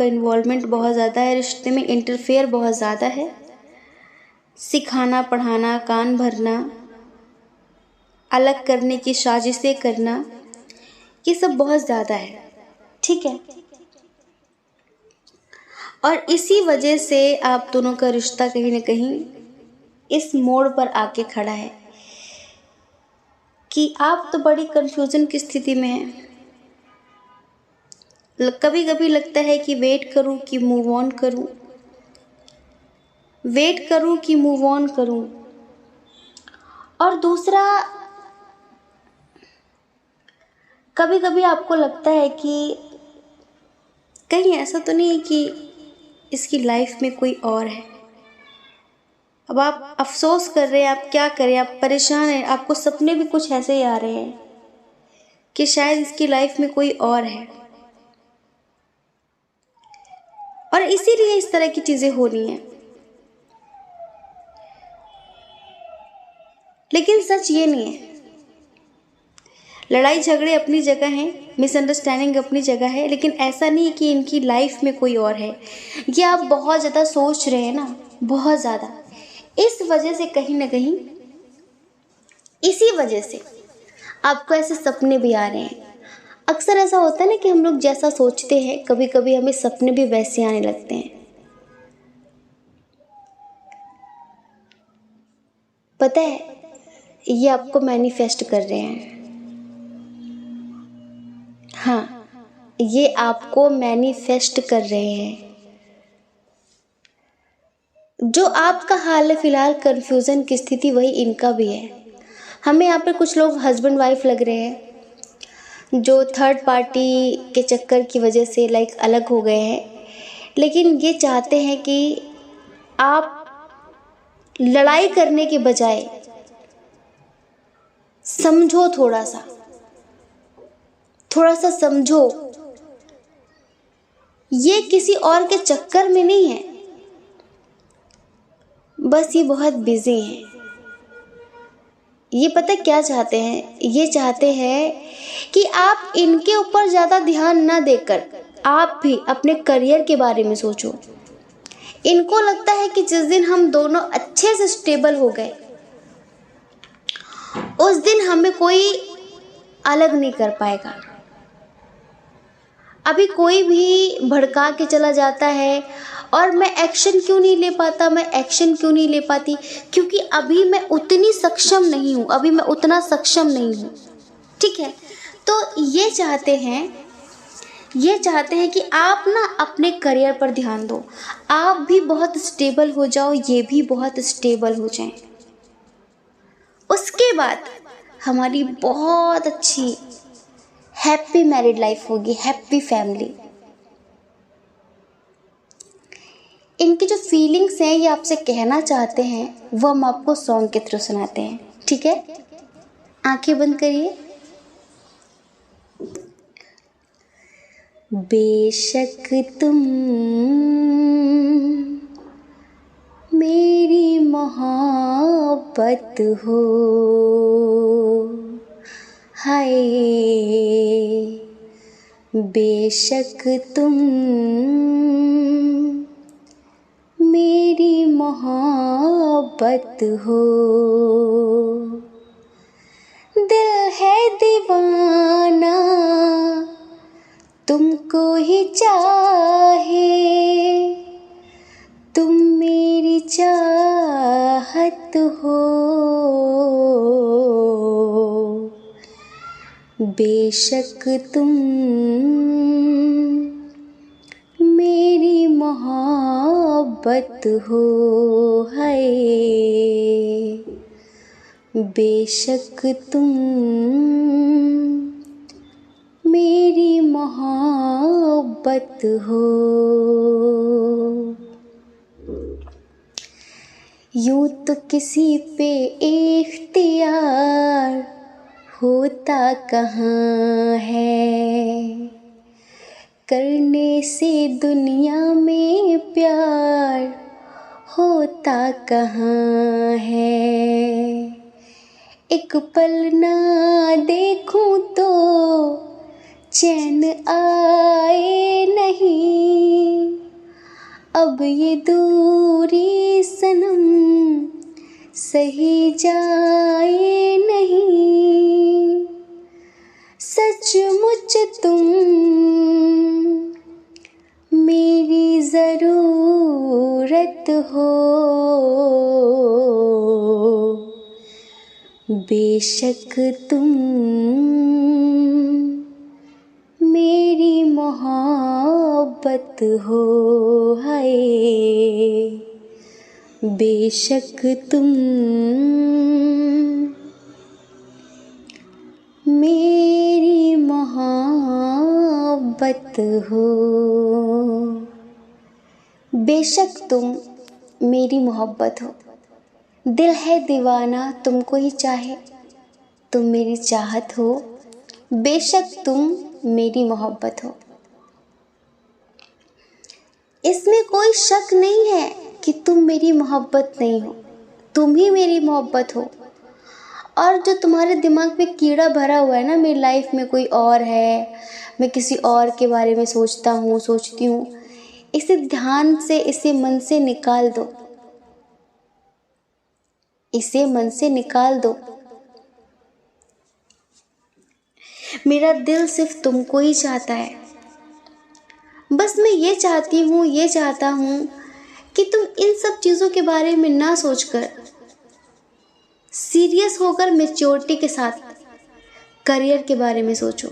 इन्वॉल्वमेंट बहुत ज़्यादा है। रिश्ते में इंटरफेयर बहुत ज़्यादा है। सिखाना, पढ़ाना, कान भरना, अलग करने की साजिशें करना, ये सब बहुत ज़्यादा है, ठीक है। और इसी वजह से आप दोनों का रिश्ता कहीं ना कहीं इस मोड़ पर आके खड़ा है कि आप तो बड़ी कंफ्यूजन की स्थिति में हैं। कभी कभी लगता है कि वेट करूं कि मूव ऑन करूं, वेट करूं कि मूव ऑन करूं। और दूसरा, कभी कभी आपको लगता है कि कहीं ऐसा तो नहीं है कि इसकी लाइफ में कोई और है। अब आप अफसोस कर रहे हैं, आप क्या करें, आप परेशान हैं, आपको सपने भी कुछ ऐसे ही आ रहे हैं कि शायद इसकी लाइफ में कोई और है, और इसीलिए इस तरह की चीजें हो रही हैं। लेकिन सच ये नहीं है। लड़ाई झगड़े अपनी जगह हैं, मिसअंडरस्टैंडिंग अपनी जगह है, लेकिन ऐसा नहीं है कि इनकी लाइफ में कोई और है। ये आप बहुत ज़्यादा सोच रहे हैं ना, बहुत ज़्यादा, इस वजह से कहीं ना कहीं, इसी वजह से आपको ऐसे सपने भी आ रहे हैं। अक्सर ऐसा होता है ना कि हम लोग जैसा सोचते हैं, कभी कभी हमें सपने भी वैसे आने लगते हैं। पता है, ये आपको मैनिफेस्ट कर रहे हैं। हाँ, ये आपको मैनिफेस्ट कर रहे हैं। जो आपका हाल है फिलहाल कंफ्यूजन की स्थिति, वही इनका भी है। हमें यहाँ पे कुछ लोग हस्बैंड वाइफ लग रहे हैं जो थर्ड पार्टी के चक्कर की वजह से अलग हो गए हैं, लेकिन ये चाहते हैं कि आप लड़ाई करने के बजाय समझो, थोड़ा सा समझो। ये किसी और के चक्कर में नहीं है, बस ये बहुत बिजी हैं। ये पता क्या चाहते हैं, ये चाहते हैं कि आप इनके ऊपर ज़्यादा ध्यान ना देकर आप भी अपने करियर के बारे में सोचो। इनको लगता है कि जिस दिन हम दोनों अच्छे से स्टेबल हो गए, उस दिन हमें कोई अलग नहीं कर पाएगा। अभी कोई भी भड़का के चला जाता है और मैं एक्शन क्यों नहीं ले पाता, मैं एक्शन क्यों नहीं ले पाती, क्योंकि अभी मैं उतनी सक्षम नहीं हूँ, अभी मैं उतना सक्षम नहीं हूँ। ठीक है, तो ये चाहते हैं कि आप ना अपने करियर पर ध्यान दो, आप भी बहुत स्टेबल हो जाओ, ये भी बहुत स्टेबल हो जाएं। उसके बाद हमारी बहुत अच्छी हैप्पी मैरिड लाइफ होगी, हैप्पी फैमिली। इनकी जो फीलिंग्स हैं, ये आपसे कहना चाहते हैं, वो हम आपको सॉन्ग के थ्रू सुनाते हैं। ठीक है, आंखें बंद करिए। बेशक तुम मेरी मोहब्बत हो, हाय बेशक तुम मेरी मोहब्बत हो, दिल है दीवाना तुमको ही चाहे, तुम मेरी चाहत हो, बेशक तुम मेरी मोहब्बत हो, हाय बेशक तुम मेरी मोहब्बत हो। यूं तो किसी पे इख्तियार होता कहाँ है, करने से दुनिया में प्यार होता कहाँ है, एक पल ना देखूं तो चैन आए नहीं, अब ये दूरी सनम सही जाए नहीं, सचमुच तुम मेरी ज़रूरत हो, बेशक तुम मेरी मोहब्बत मोहब्बत हो, हाय बेशक तुम मेरी मोहब्बत हो, बेशक तुम मेरी मोहब्बत हो। दिल है दीवाना तुमको ही चाहे, तुम मेरी चाहत हो, बेशक तुम मेरी मोहब्बत हो। इसमें कोई शक नहीं है कि तुम मेरी मोहब्बत नहीं हो, तुम ही मेरी मोहब्बत हो। और जो तुम्हारे दिमाग में कीड़ा भरा हुआ है ना, मेरी लाइफ में कोई और है, मैं किसी और के बारे में सोचता हूँ, सोचती हूँ, इसे ध्यान से, इसे मन से निकाल दो, इसे मन से निकाल दो। मेरा दिल सिर्फ तुमको ही चाहता है। बस मैं ये चाहती हूँ, ये चाहता हूँ कि तुम इन सब चीज़ों के बारे में ना सोचकर, सीरियस होकर मैच्योरिटी के साथ करियर के बारे में सोचो।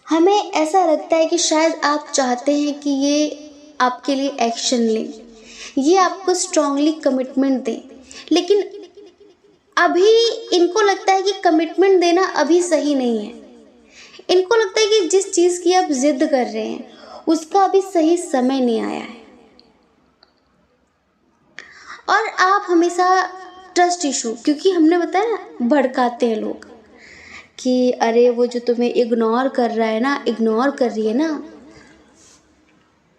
हमें ऐसा लगता है कि शायद आप चाहते हैं कि ये आपके लिए एक्शन लें, ये आपको स्ट्रांगली कमिटमेंट दें, लेकिन अभी इनको लगता है कि कमिटमेंट देना अभी सही नहीं है। इनको लगता है कि जिस चीज़ की आप जिद कर रहे हैं उसका अभी सही समय नहीं आया है। और आप हमेशा ट्रस्ट इशू, क्योंकि हमने बताया ना, भड़काते हैं लोग कि अरे वो जो तुम्हें इग्नोर कर रहा है ना, इग्नोर कर रही है ना,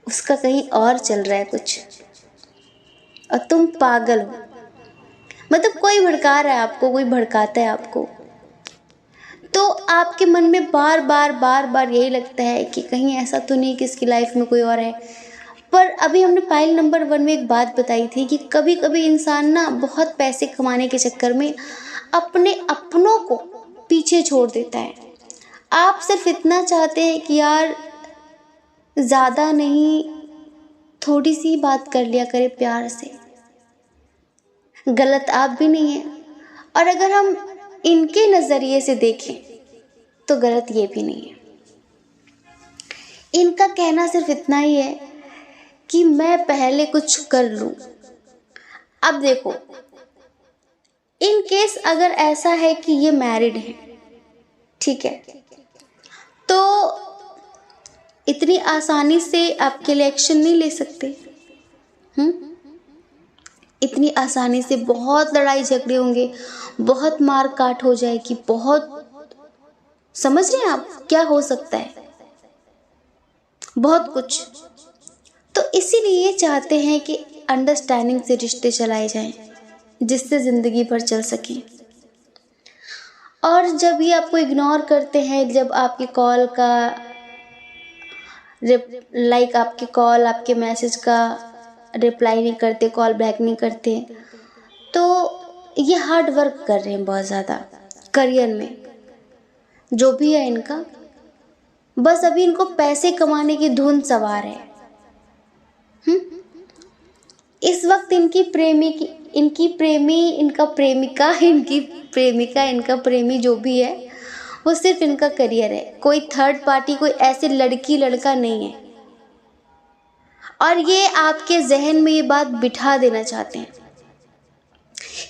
उसका कहीं और चल रहा है कुछ, और तुम पागल हो। मतलब कोई भड़का रहा है आपको, कोई भड़काता है आपको, तो आपके मन में बार बार यही लगता है कि कहीं ऐसा तो नहीं कि इसकी लाइफ में कोई और है। पर अभी हमने पाइल नंबर 1 में एक बात बताई थी कि कभी कभी इंसान ना बहुत पैसे कमाने के चक्कर में अपने अपनों को पीछे छोड़ देता है। आप सिर्फ इतना चाहते हैं कि यार ज़्यादा नहीं, थोड़ी सी बात कर लिया करे प्यार से। गलत आप भी नहीं हैं, और अगर हम इनके नज़रिए से देखें तो गलत ये भी नहीं है। इनका कहना सिर्फ इतना ही है कि मैं पहले कुछ कर लूं। अब देखो, इन केस अगर ऐसा है कि ये मैरिड है, ठीक है, तो इतनी आसानी से आपके लिए एक्शन नहीं ले सकते। इतनी आसानी से बहुत लड़ाई झगड़े होंगे, बहुत मार काट हो जाएगी, बहुत, समझ रहे हैं आप क्या हो सकता है, बहुत कुछ। तो इसीलिए ये चाहते हैं कि अंडरस्टैंडिंग से रिश्ते चलाए जाएं, जिससे ज़िंदगी भर चल सकें। और जब ये आपको इग्नोर करते हैं, जब आपकी कॉल का आपके कॉल, आपके मैसेज का रिप्लाई नहीं करते, कॉल बैक नहीं करते, तो ये हार्ड वर्क कर रहे हैं बहुत ज़्यादा करियर में, जो भी है इनका। बस अभी इनको पैसे कमाने की धुन सवार है। इस वक्त इनका प्रेमी जो भी है, वो सिर्फ इनका करियर है, कोई थर्ड पार्टी, कोई ऐसे लड़की लड़का नहीं है। और ये आपके जहन में ये बात बिठा देना चाहते हैं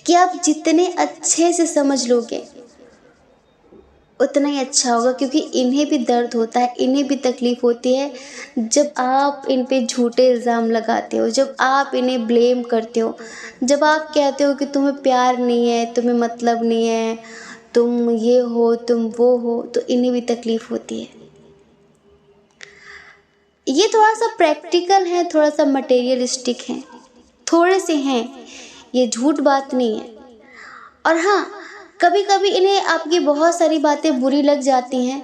कि आप जितने अच्छे से समझ लोगे उतना ही अच्छा होगा, क्योंकि इन्हें भी दर्द होता है, इन्हें भी तकलीफ़ होती है जब आप इन पे झूठे इल्ज़ाम लगाते हो, जब आप इन्हें ब्लेम करते हो, जब आप कहते हो कि तुम्हें प्यार नहीं है, तुम्हें मतलब नहीं है, तुम ये हो, तुम वो हो, तो इन्हें भी तकलीफ़ होती है। ये थोड़ा सा प्रैक्टिकल है, थोड़ा सा मटेरियलिस्टिक है, थोड़े से हैं, ये झूठ बात नहीं है। और हाँ, कभी कभी इन्हें आपकी बहुत सारी बातें बुरी लग जाती हैं,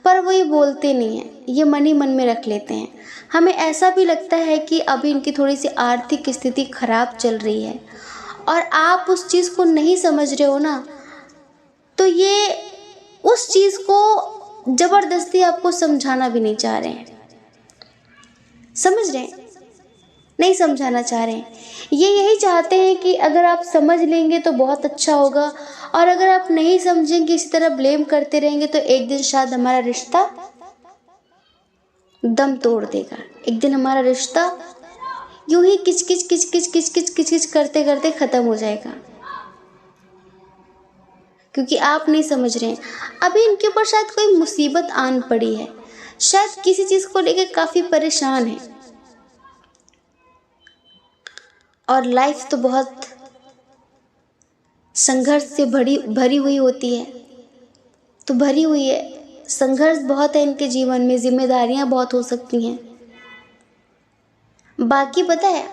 पर वो ये बोलते नहीं हैं, ये मन ही मन में रख लेते हैं। हमें ऐसा भी लगता है कि अभी इनकी थोड़ी सी आर्थिक स्थिति खराब चल रही है, और आप उस चीज़ को नहीं समझ रहे हो ना, तो ये उस चीज़ को ज़बरदस्ती आपको समझाना भी नहीं चाह रहे हैं। समझ रहे हैं? नहीं समझाना चाह रहे हैं। ये यही चाहते हैं कि अगर आप समझ लेंगे तो बहुत अच्छा होगा, और अगर आप नहीं समझेंगे, इसी तरह ब्लेम करते रहेंगे, तो एक दिन शायद हमारा रिश्ता दम तोड़ देगा। एक दिन हमारा रिश्ता यूं ही किचकिच किचकिच किचकिच किचकिच करते करते खत्म हो जाएगा, क्योंकि आप नहीं समझ रहे हैं। अभी इनके ऊपर शायद कोई मुसीबत आन पड़ी है, शायद किसी चीज को लेकर काफी परेशान है, और लाइफ तो बहुत संघर्ष से भरी हुई होती है, तो भरी हुई है, संघर्ष बहुत है इनके जीवन में, जिम्मेदारियां बहुत हो सकती हैं। बाकी पता है,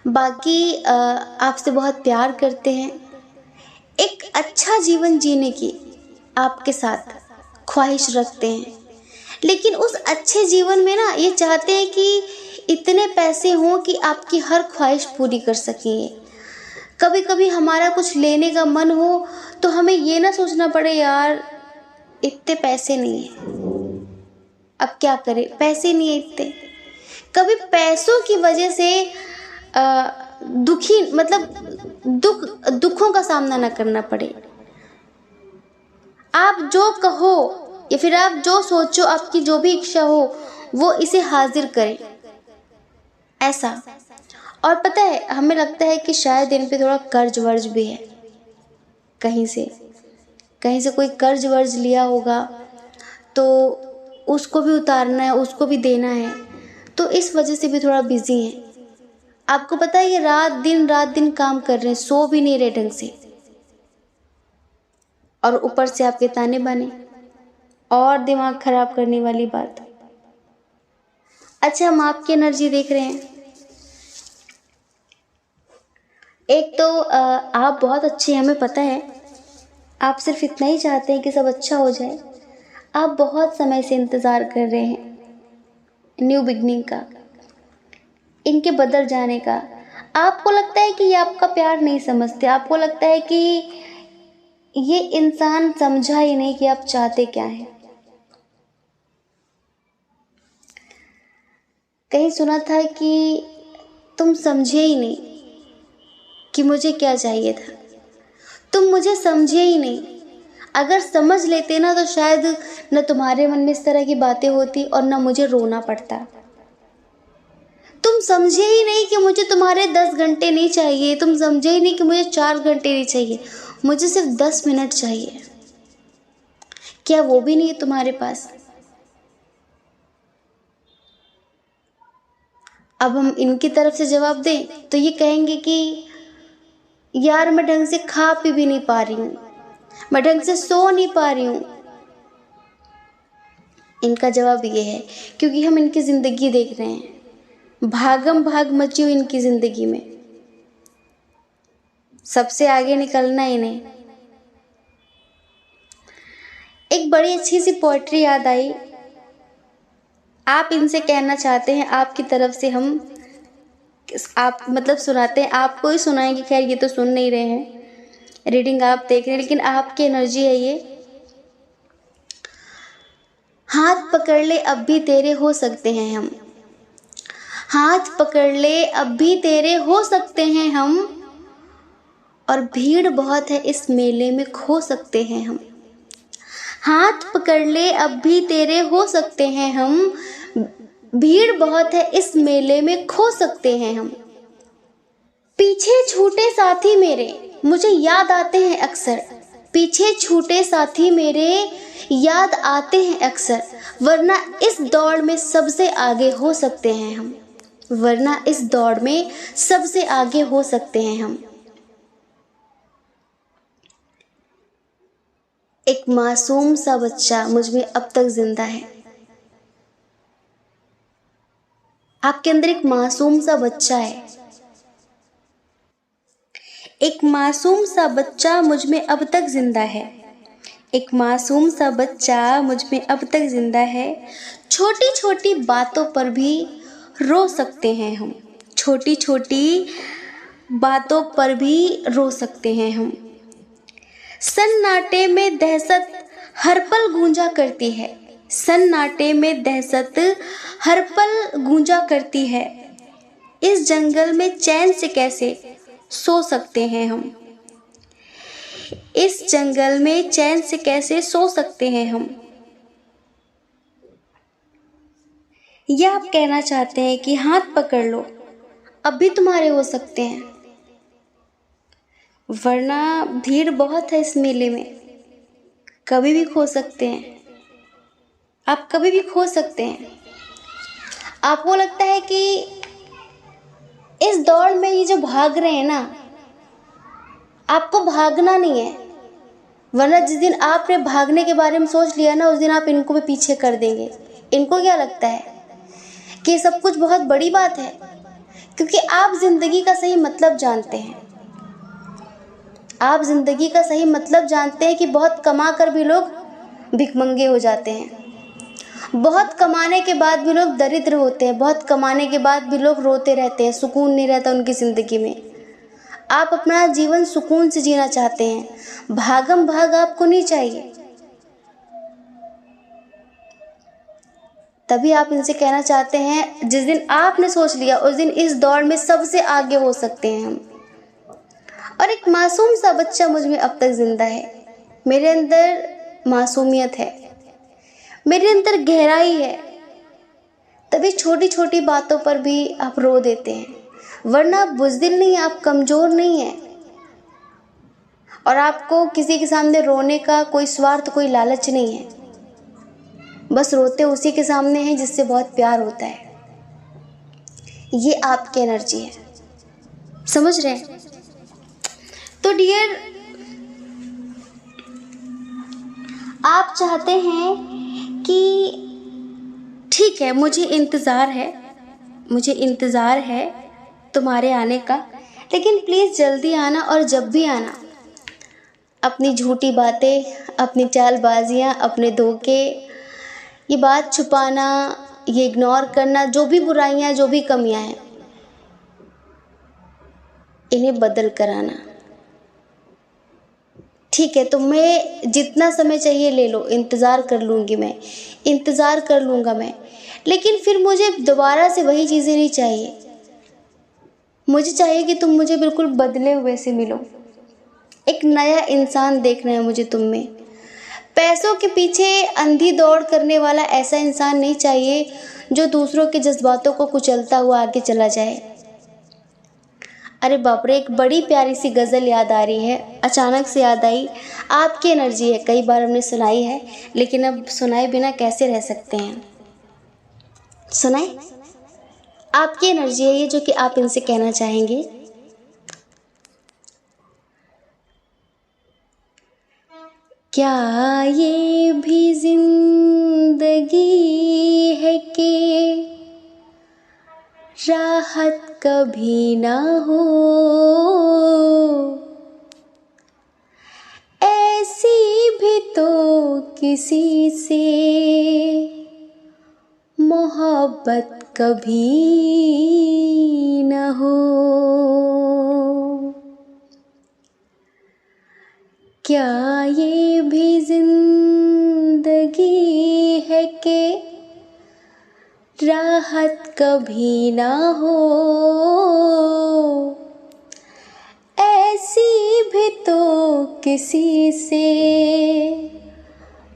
बाकी आपसे बहुत प्यार करते हैं, एक अच्छा जीवन जीने की आपके साथ ख्वाहिश रखते हैं, लेकिन उस अच्छे जीवन में ना ये चाहते हैं कि इतने पैसे हों कि आपकी हर ख्वाहिश पूरी कर सकें। कभी कभी हमारा कुछ लेने का मन हो तो हमें ये ना सोचना पड़े यार इतने पैसे नहीं है, अब क्या करें, पैसे नहीं है इतने। कभी पैसों की वजह से दुखी मतलब दुखों का सामना ना करना पड़े। आप जो कहो या फिर आप जो सोचो, आपकी जो भी इच्छा हो वो इसे हाजिर करें, ऐसा। और पता है, हमें लगता है कि शायद इन पे थोड़ा कर्ज वर्ज भी है, कहीं से कोई कर्ज वर्ज लिया होगा तो उसको भी उतारना है, उसको भी देना है, तो इस वजह से भी थोड़ा बिजी हैं। आपको पता है ये रात दिन काम कर रहे हैं, सो भी नहीं रहे ढंग से, और ऊपर से आपके ताने बाने और दिमाग खराब करने वाली बात। अच्छा, हम आपकी एनर्जी देख रहे हैं। एक तो आप बहुत अच्छे हैं, हमें पता है, आप सिर्फ इतना ही चाहते हैं कि सब अच्छा हो जाए। आप बहुत समय से इंतज़ार कर रहे हैं न्यू बिगनिंग का, इनके बदल जाने का। आपको लगता है कि ये आपका प्यार नहीं समझते, आपको लगता है कि ये इंसान समझा ही नहीं कि आप चाहते क्या हैं। कहीं सुना था कि तुम समझे ही नहीं कि मुझे क्या चाहिए था, तुम मुझे समझे ही नहीं। अगर समझ लेते ना तो शायद न तुम्हारे मन में इस तरह की बातें होती और न मुझे रोना पड़ता। तुम समझे ही नहीं कि मुझे तुम्हारे 10 घंटे नहीं चाहिए, तुम समझे ही नहीं कि मुझे 4 घंटे नहीं चाहिए, मुझे सिर्फ 10 मिनट चाहिए। क्या वो भी नहीं है तुम्हारे पास? अब हम इनकी तरफ से जवाब दें तो ये कहेंगे कि यार मैं ढंग से खा पी भी नहीं पा रही हूँ, मैं ढंग से सो नहीं पा रही हूँ। इनका जवाब ये है क्योंकि हम इनकी ज़िंदगी देख रहे हैं, भागम भाग मची हुई इनकी ज़िंदगी में, सबसे आगे निकलना इन्हें। एक बड़ी अच्छी सी पोएट्री याद आई, आप इनसे कहना चाहते हैं, आपकी तरफ से हम आप मतलब सुनाते हैं, आपको ही सुनाएंगे। खैर ये तो सुन नहीं रहे हैं, रीडिंग आप देख रहे हैं, लेकिन आपकी एनर्जी है ये। हाथ पकड़ ले अब भी तेरे हो सकते हैं हम, हाथ पकड़ ले अब भी तेरे हो सकते हैं हम, और भीड़ बहुत है इस मेले में खो सकते हैं हम। हाथ पकड़ ले अब भी तेरे हो सकते हैं हम, भीड़ बहुत है इस मेले में खो सकते हैं हम। पीछे छूटे साथी मेरे मुझे याद आते हैं अक्सर, पीछे छूटे साथी मेरे याद आते हैं अक्सर, वरना इस दौड़ में सबसे आगे हो सकते हैं हम, वरना इस दौड़ में सबसे आगे हो सकते हैं हम। एक मासूम सा बच्चा मुझ में अब तक जिंदा है। आपके अंदर एक मासूम सा बच्चा है, एक मासूम सा बच्चा मुझ में अब तक जिंदा है, एक मासूम सा बच्चा मुझ में अब तक जिंदा है। छोटी छोटी बातों पर भी रो सकते हैं हम, छोटी छोटी बातों पर भी रो सकते हैं हम। सन्नाटे में दहशत हर पल गूंजा करती है, सन्नाटे में दहशत हर पल गूंजा करती है, इस जंगल में चैन से कैसे सो सकते हैं हम, इस जंगल में चैन से कैसे सो सकते हैं हम। या आप कहना चाहते हैं कि हाथ पकड़ लो, अब भी तुम्हारे हो सकते हैं, वरना भीड़ बहुत है इस मेले में, कभी भी खो सकते हैं, आप कभी भी खो सकते हैं। आपको लगता है कि इस दौड़ में ये जो भाग रहे हैं ना, आपको भागना नहीं है, वरना जिस दिन आपने भागने के बारे में सोच लिया ना, उस दिन आप इनको भी पीछे कर देंगे। इनको क्या लगता है कि सब कुछ बहुत बड़ी बात है, क्योंकि आप जिंदगी का सही मतलब जानते हैं। आप जिंदगी का सही मतलब जानते हैं कि बहुत कमा कर भी लोग भिखमंगे हो जाते हैं, बहुत कमाने के बाद भी लोग दरिद्र होते हैं, बहुत कमाने के बाद भी लोग रोते रहते हैं, सुकून नहीं रहता उनकी ज़िंदगी में। आप अपना जीवन सुकून से जीना चाहते हैं, भागम भाग आपको नहीं चाहिए। तभी आप इनसे कहना चाहते हैं, जिस दिन आपने सोच लिया उस दिन इस दौड़ में सबसे आगे हो सकते हैं हम। और एक मासूम सा बच्चा मुझ में अब तक जिंदा है, मेरे अंदर मासूमियत है, मेरे अंदर गहराई है। तभी छोटी छोटी बातों पर भी आप रो देते हैं, वरना आप बुज़दिल नहीं, आप कमज़ोर नहीं हैं। और आपको किसी के सामने रोने का कोई स्वार्थ, कोई लालच नहीं है, बस रोते उसी के सामने हैं जिससे बहुत प्यार होता है। ये आपकी एनर्जी है, समझ रहे हैं? तो डियर, आप चाहते हैं कि ठीक है, मुझे इंतज़ार है तुम्हारे आने का, लेकिन प्लीज़ जल्दी आना, और जब भी आना अपनी झूठी बातें, अपनी चालबाजियाँ, अपने धोखे, ये बात छुपाना, ये इग्नोर करना, जो भी बुराइयाँ, जो भी कमियाँ हैं, इन्हें बदल कर आना। ठीक है, तो मैं जितना समय चाहिए ले लो, इंतज़ार कर लूँगी मैं, इंतज़ार कर लूँगा मैं, लेकिन फिर मुझे दोबारा से वही चीज़ें नहीं चाहिए। मुझे चाहिए कि तुम मुझे बिल्कुल बदले हुए से मिलो, एक नया इंसान देखना है मुझे तुम में। पैसों के पीछे अंधी दौड़ करने वाला ऐसा इंसान नहीं चाहिए जो दूसरों के जज्बातों को कुचलता हुआ आगे चला जाए। अरे बाप रे, एक बड़ी प्यारी सी गज़ल याद आ रही है, अचानक से याद आई। आपकी एनर्जी है, कई बार हमने सुनाई है, लेकिन अब सुनाए बिना कैसे रह सकते हैं। सुनाए, आपकी एनर्जी है ये, जो कि आप इनसे कहना चाहेंगे। क्या ये भी जिंदगी है कि राहत कभी ना हो, ऐसी भी तो किसी से मोहब्बत कभी न हो। क्या ये भी जिंदगी है कि राहत कभी ना हो, ऐसी भी तो किसी से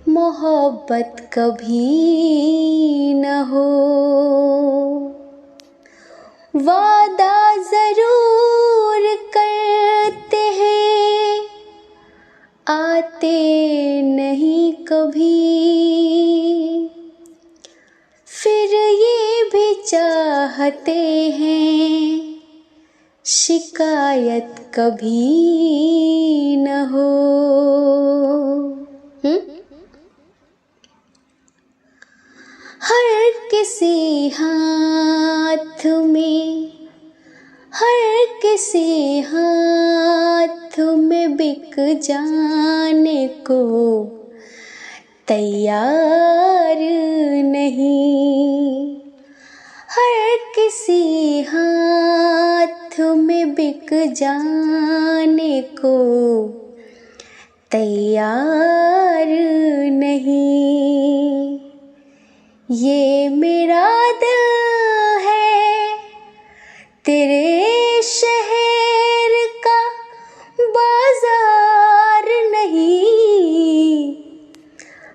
मोहब्बत कभी न हो। वादा ज़रूर करते हैं, आते नहीं कभी, फिर ये भी चाहते हैं शिकायत कभी न हो। हर किसी हाथ में, हर किसी हाथ में बिक जाने को तैयार नहीं, हर किसी हाथ में बिक जाने को तैयार नहीं। ये मेरा दिल है तेरे शहर का बाजार नहीं,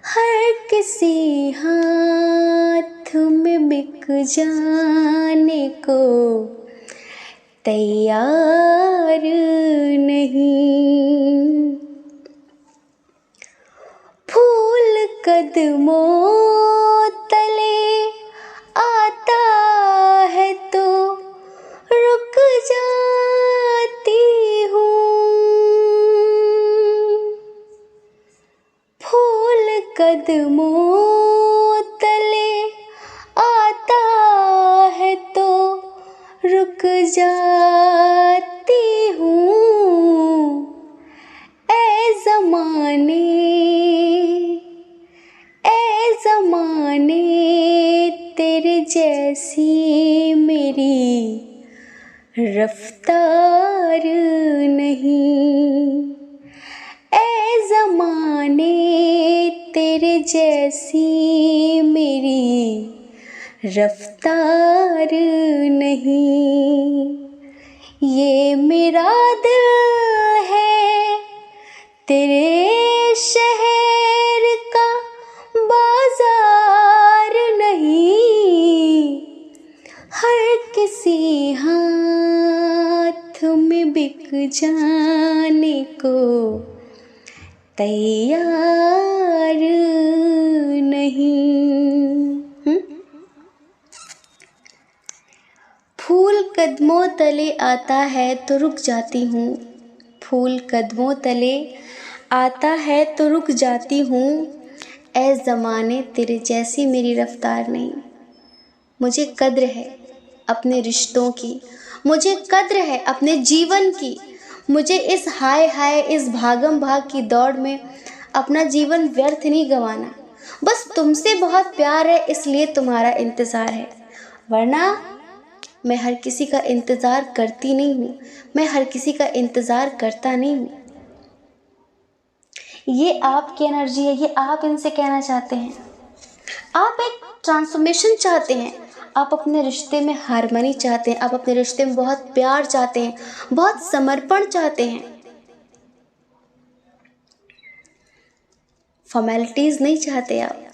हर किसी हाथ में बिक जाने को तैयार नहीं। फूल कदमों तले आता है तो रुक जाती हूँ। फूल कदमों तले आता है तो रुक जाती हूँ। ऐ ज़माने तेरे जैसी मेरी रफ्तार नहीं। ऐ ज़माने तेरे जैसी मेरी रफ्तार नहीं। ये मेरा दिल है तेरे शहर का बाजार नहीं। हर किसी हाथ में बिक जाने को तैयार नहीं। फूल कदमों तले आता है तो रुक जाती हूँ। फूल कदमों तले आता है तो रुक जाती हूँ। ऐ ज़माने तेरे जैसी मेरी रफ्तार नहीं। मुझे कद्र है अपने रिश्तों की, मुझे कद्र है अपने जीवन की। मुझे इस हाय हाय इस भागम भाग की दौड़ में अपना जीवन व्यर्थ नहीं गंवाना। बस तुमसे बहुत प्यार है इसलिए तुम्हारा इंतज़ार है, वरना मैं हर किसी का इंतज़ार करती नहीं हूँ। मैं हर किसी का इंतज़ार करता नहीं हूँ। ये आपकी एनर्जी है, ये आप इनसे कहना चाहते हैं। आप एक ट्रांसफॉर्मेशन चाहते हैं, आप अपने रिश्ते में हार्मनी चाहते हैं, आप अपने रिश्ते में बहुत प्यार चाहते हैं, बहुत समर्पण चाहते हैं। फॉर्मेलिटीज़ नहीं चाहते आप।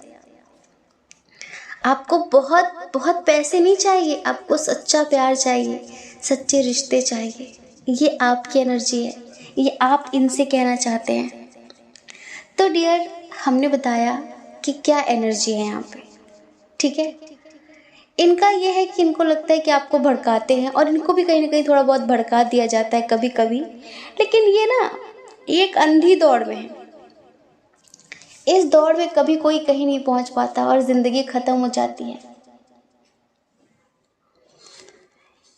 आपको बहुत बहुत पैसे नहीं चाहिए, आपको सच्चा प्यार चाहिए, सच्चे रिश्ते चाहिए। ये आपकी एनर्जी है, ये आप इनसे कहना चाहते हैं। तो डियर, हमने बताया कि क्या एनर्जी है यहाँ पे, ठीक है। इनका ये है कि इनको लगता है कि आपको भड़काते हैं, और इनको भी कहीं ना कहीं थोड़ा बहुत भड़का दिया जाता है कभी कभी। लेकिन ये ना एक अंधी दौड़ में है। इस दौड़ में कभी कोई कहीं नहीं पहुंच पाता और ज़िंदगी ख़त्म हो जाती है।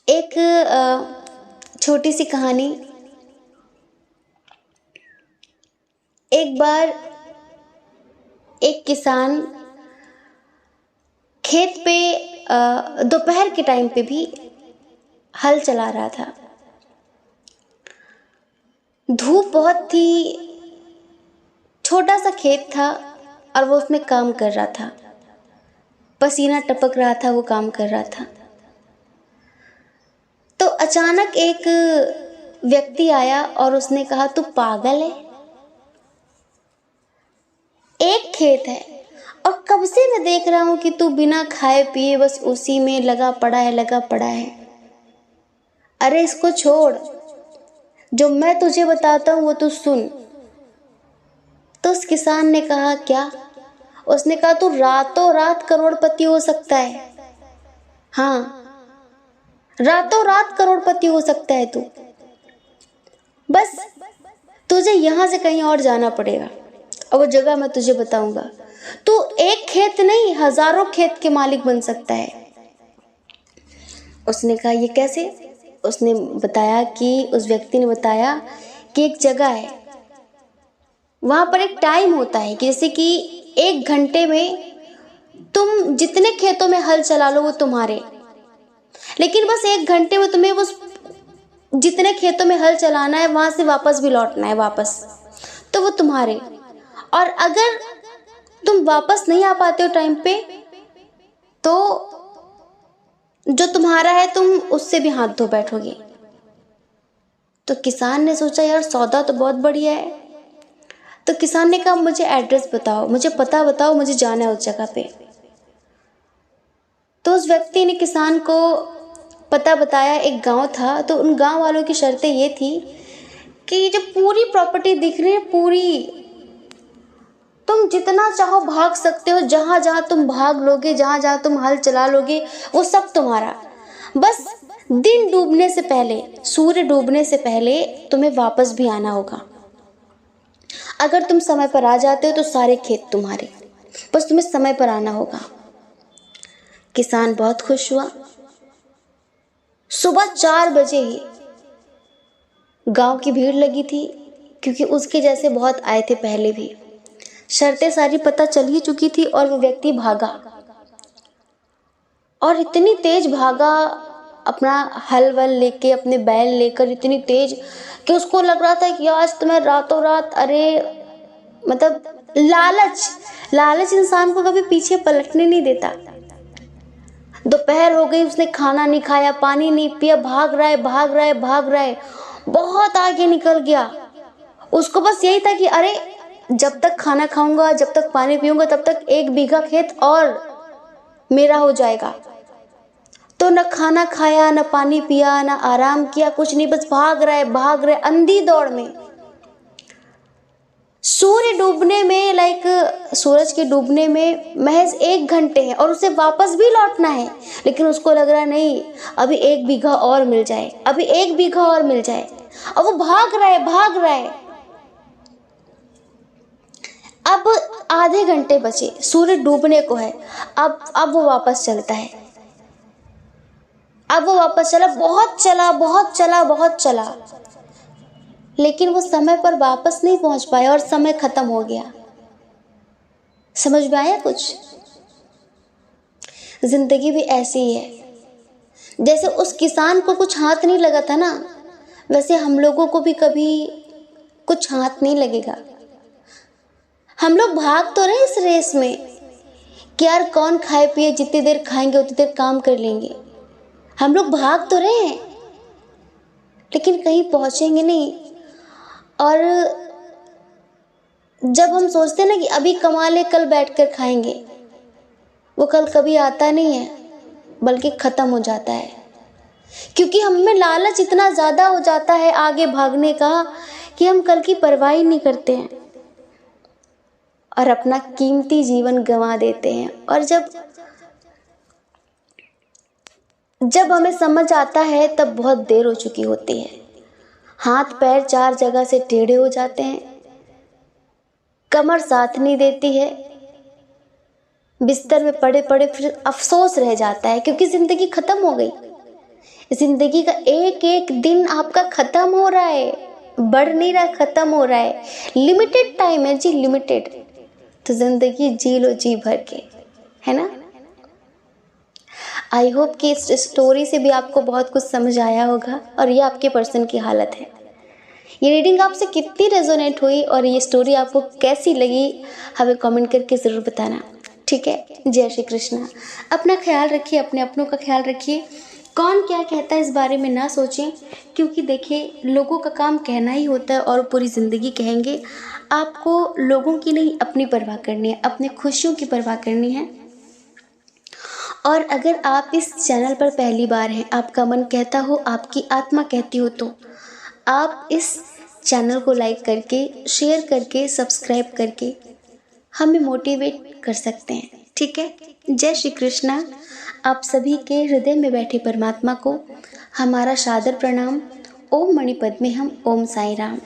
एक छोटी सी कहानी। एक बार एक किसान खेत पे दोपहर के टाइम पे भी हल चला रहा था। धूप बहुत थी, छोटा सा खेत था और वो उसमें काम कर रहा था। पसीना टपक रहा था, वो काम कर रहा था। तो अचानक एक व्यक्ति आया और उसने कहा, तू पागल है? एक खेत है और कब से मैं देख रहा हूं कि तू बिना खाए पिए बस उसी में लगा पड़ा है। अरे इसको छोड़, जो मैं तुझे बताता हूं वो तू सुन। तो उस किसान ने कहा, क्या? उसने कहा, तू रातों रात करोड़पति हो सकता है। हाँ, रातों रात करोड़पति हो सकता है तू। बस तुझे यहाँ से कहीं और जाना पड़ेगा और वो जगह मैं तुझे बताऊंगा। तू एक खेत नहीं, हजारों खेत के मालिक बन सकता है। उसने कहा, ये कैसे? उसने बताया कि उस व्यक्ति ने बताया कि एक जगह है, वहां पर एक टाइम होता है कि जैसे कि 1 घंटे में तुम जितने खेतों में हल चला लो वो तुम्हारे, लेकिन बस 1 घंटे में तुम्हें वो जितने खेतों में हल चलाना है वहां से वापस भी लौटना है वापस, तो वो तुम्हारे। और अगर तुम वापस नहीं आ पाते हो टाइम पे, तो जो तुम्हारा है तुम उससे भी हाथ धो बैठोगे। तो किसान ने सोचा, यार सौदा तो बहुत बढ़िया है। तो किसान ने कहा, मुझे एड्रेस बताओ, मुझे पता बताओ, मुझे जाना है उस जगह पे। तो उस व्यक्ति ने किसान को पता बताया, एक गांव था, तो उन गांव वालों की शर्तें ये थी कि ये जो पूरी प्रॉपर्टी दिख रही है, पूरी, तुम जितना चाहो भाग सकते हो, जहां जहां तुम भाग लोगे, जहां जहां तुम हल चला लोगे, वो सब तुम्हारा। बस दिन डूबने से पहले, सूर्य डूबने से पहले तुम्हें वापस भी आना होगा। अगर तुम समय पर आ जाते हो तो सारे खेत तुम्हारे, बस तुम्हें समय पर आना होगा। किसान बहुत खुश हुआ। सुबह 4 बजे ही गांव की भीड़ लगी थी, क्योंकि उसके जैसे बहुत आए थे पहले भी। शर्तें सारी पता चल ही चुकी थी और वो व्यक्ति भागा, और इतनी तेज भागा, अपना हल वल लेके, अपने बैल लेकर, इतनी तेज कि उसको लग रहा था कि आज तो मैं रातों रात, अरे मतलब लालच इंसान को कभी पीछे पलटने नहीं देता। दोपहर हो गई, उसने खाना नहीं खाया, पानी नहीं पिया, भाग रहा है, बहुत आगे निकल गया। उसको बस यही था कि अरे जब तक खाना खाऊंगा, जब तक पानी पीऊंगा, तब तक 1 बीघा खेत और मेरा हो जाएगा। तो न खाना खाया, न पानी पिया, न आराम किया, कुछ नहीं, बस भाग रहा है अंधी दौड़ में। सूर्य डूबने में सूरज के डूबने में महज 1 घंटे है और उसे वापस भी लौटना है, लेकिन उसको लग रहा नहीं, अभी 1 बीघा और मिल जाए, अभी 1 बीघा और मिल जाए, और वो भाग रहा है। अब आधे घंटे बचे, सूर्य डूबने को है। अब वो वापस चलता है। अब वो वापस चला, बहुत चला, लेकिन वो समय पर वापस नहीं पहुंच पाया और समय खत्म हो गया। समझ में आया कुछ? जिंदगी भी ऐसी ही है। जैसे उस किसान को कुछ हाथ नहीं लगा था ना, वैसे हम लोगों को भी कभी कुछ हाथ नहीं लगेगा। हम लोग भाग तो रहे इस रेस में कि यार कौन खाए पिए, जितनी देर खाएंगे उतनी देर काम कर लेंगे। हम लोग भाग तो रहे हैं, लेकिन कहीं पहुंचेंगे नहीं। और जब हम सोचते हैं ना कि अभी कमा ले, कल बैठकर खाएंगे, वो कल कभी आता नहीं है, बल्कि खत्म हो जाता है। क्योंकि हम में लालच इतना ज्यादा हो जाता है आगे भागने का कि हम कल की परवाह ही नहीं करते हैं और अपना कीमती जीवन गंवा देते हैं। और जब हमें समझ आता है तब बहुत देर हो चुकी होती है। हाथ पैर 4 जगह से टेढ़े हो जाते हैं, कमर साथ नहीं देती है, बिस्तर में पड़े पड़े फिर अफसोस रह जाता है, क्योंकि जिंदगी खत्म हो गई। जिंदगी का एक एक दिन आपका खत्म हो रहा है, बढ़ नहीं रहा, खत्म हो रहा है। लिमिटेड टाइम है जी, लिमिटेड। तो जिंदगी जी लो जी भर के, है ना। आई होप कि इस स्टोरी से भी आपको बहुत कुछ समझ आया होगा और ये आपके पर्सन की हालत है। ये रीडिंग आपसे कितनी रेजोनेट हुई और ये स्टोरी आपको कैसी लगी, हमें कमेंट करके ज़रूर बताना, ठीक है। जय श्री कृष्णा। अपना ख्याल रखिए, अपने अपनों का ख्याल रखिए। कौन क्या कहता है इस बारे में ना सोचें, क्योंकि देखिए लोगों का काम कहना ही होता है और पूरी ज़िंदगी कहेंगे। आपको लोगों की नहीं, अपनी परवाह करनी है, अपनी खुशियों की परवाह करनी है। और अगर आप इस चैनल पर पहली बार हैं, आपका मन कहता हो, आपकी आत्मा कहती हो, तो आप इस चैनल को लाइक करके, शेयर करके, सब्सक्राइब करके हमें मोटिवेट कर सकते हैं, ठीक है। जय श्री कृष्णा। आप सभी के हृदय में बैठे परमात्मा को हमारा सादर प्रणाम। ओम मणिपद्मे हम, ओम साई राम।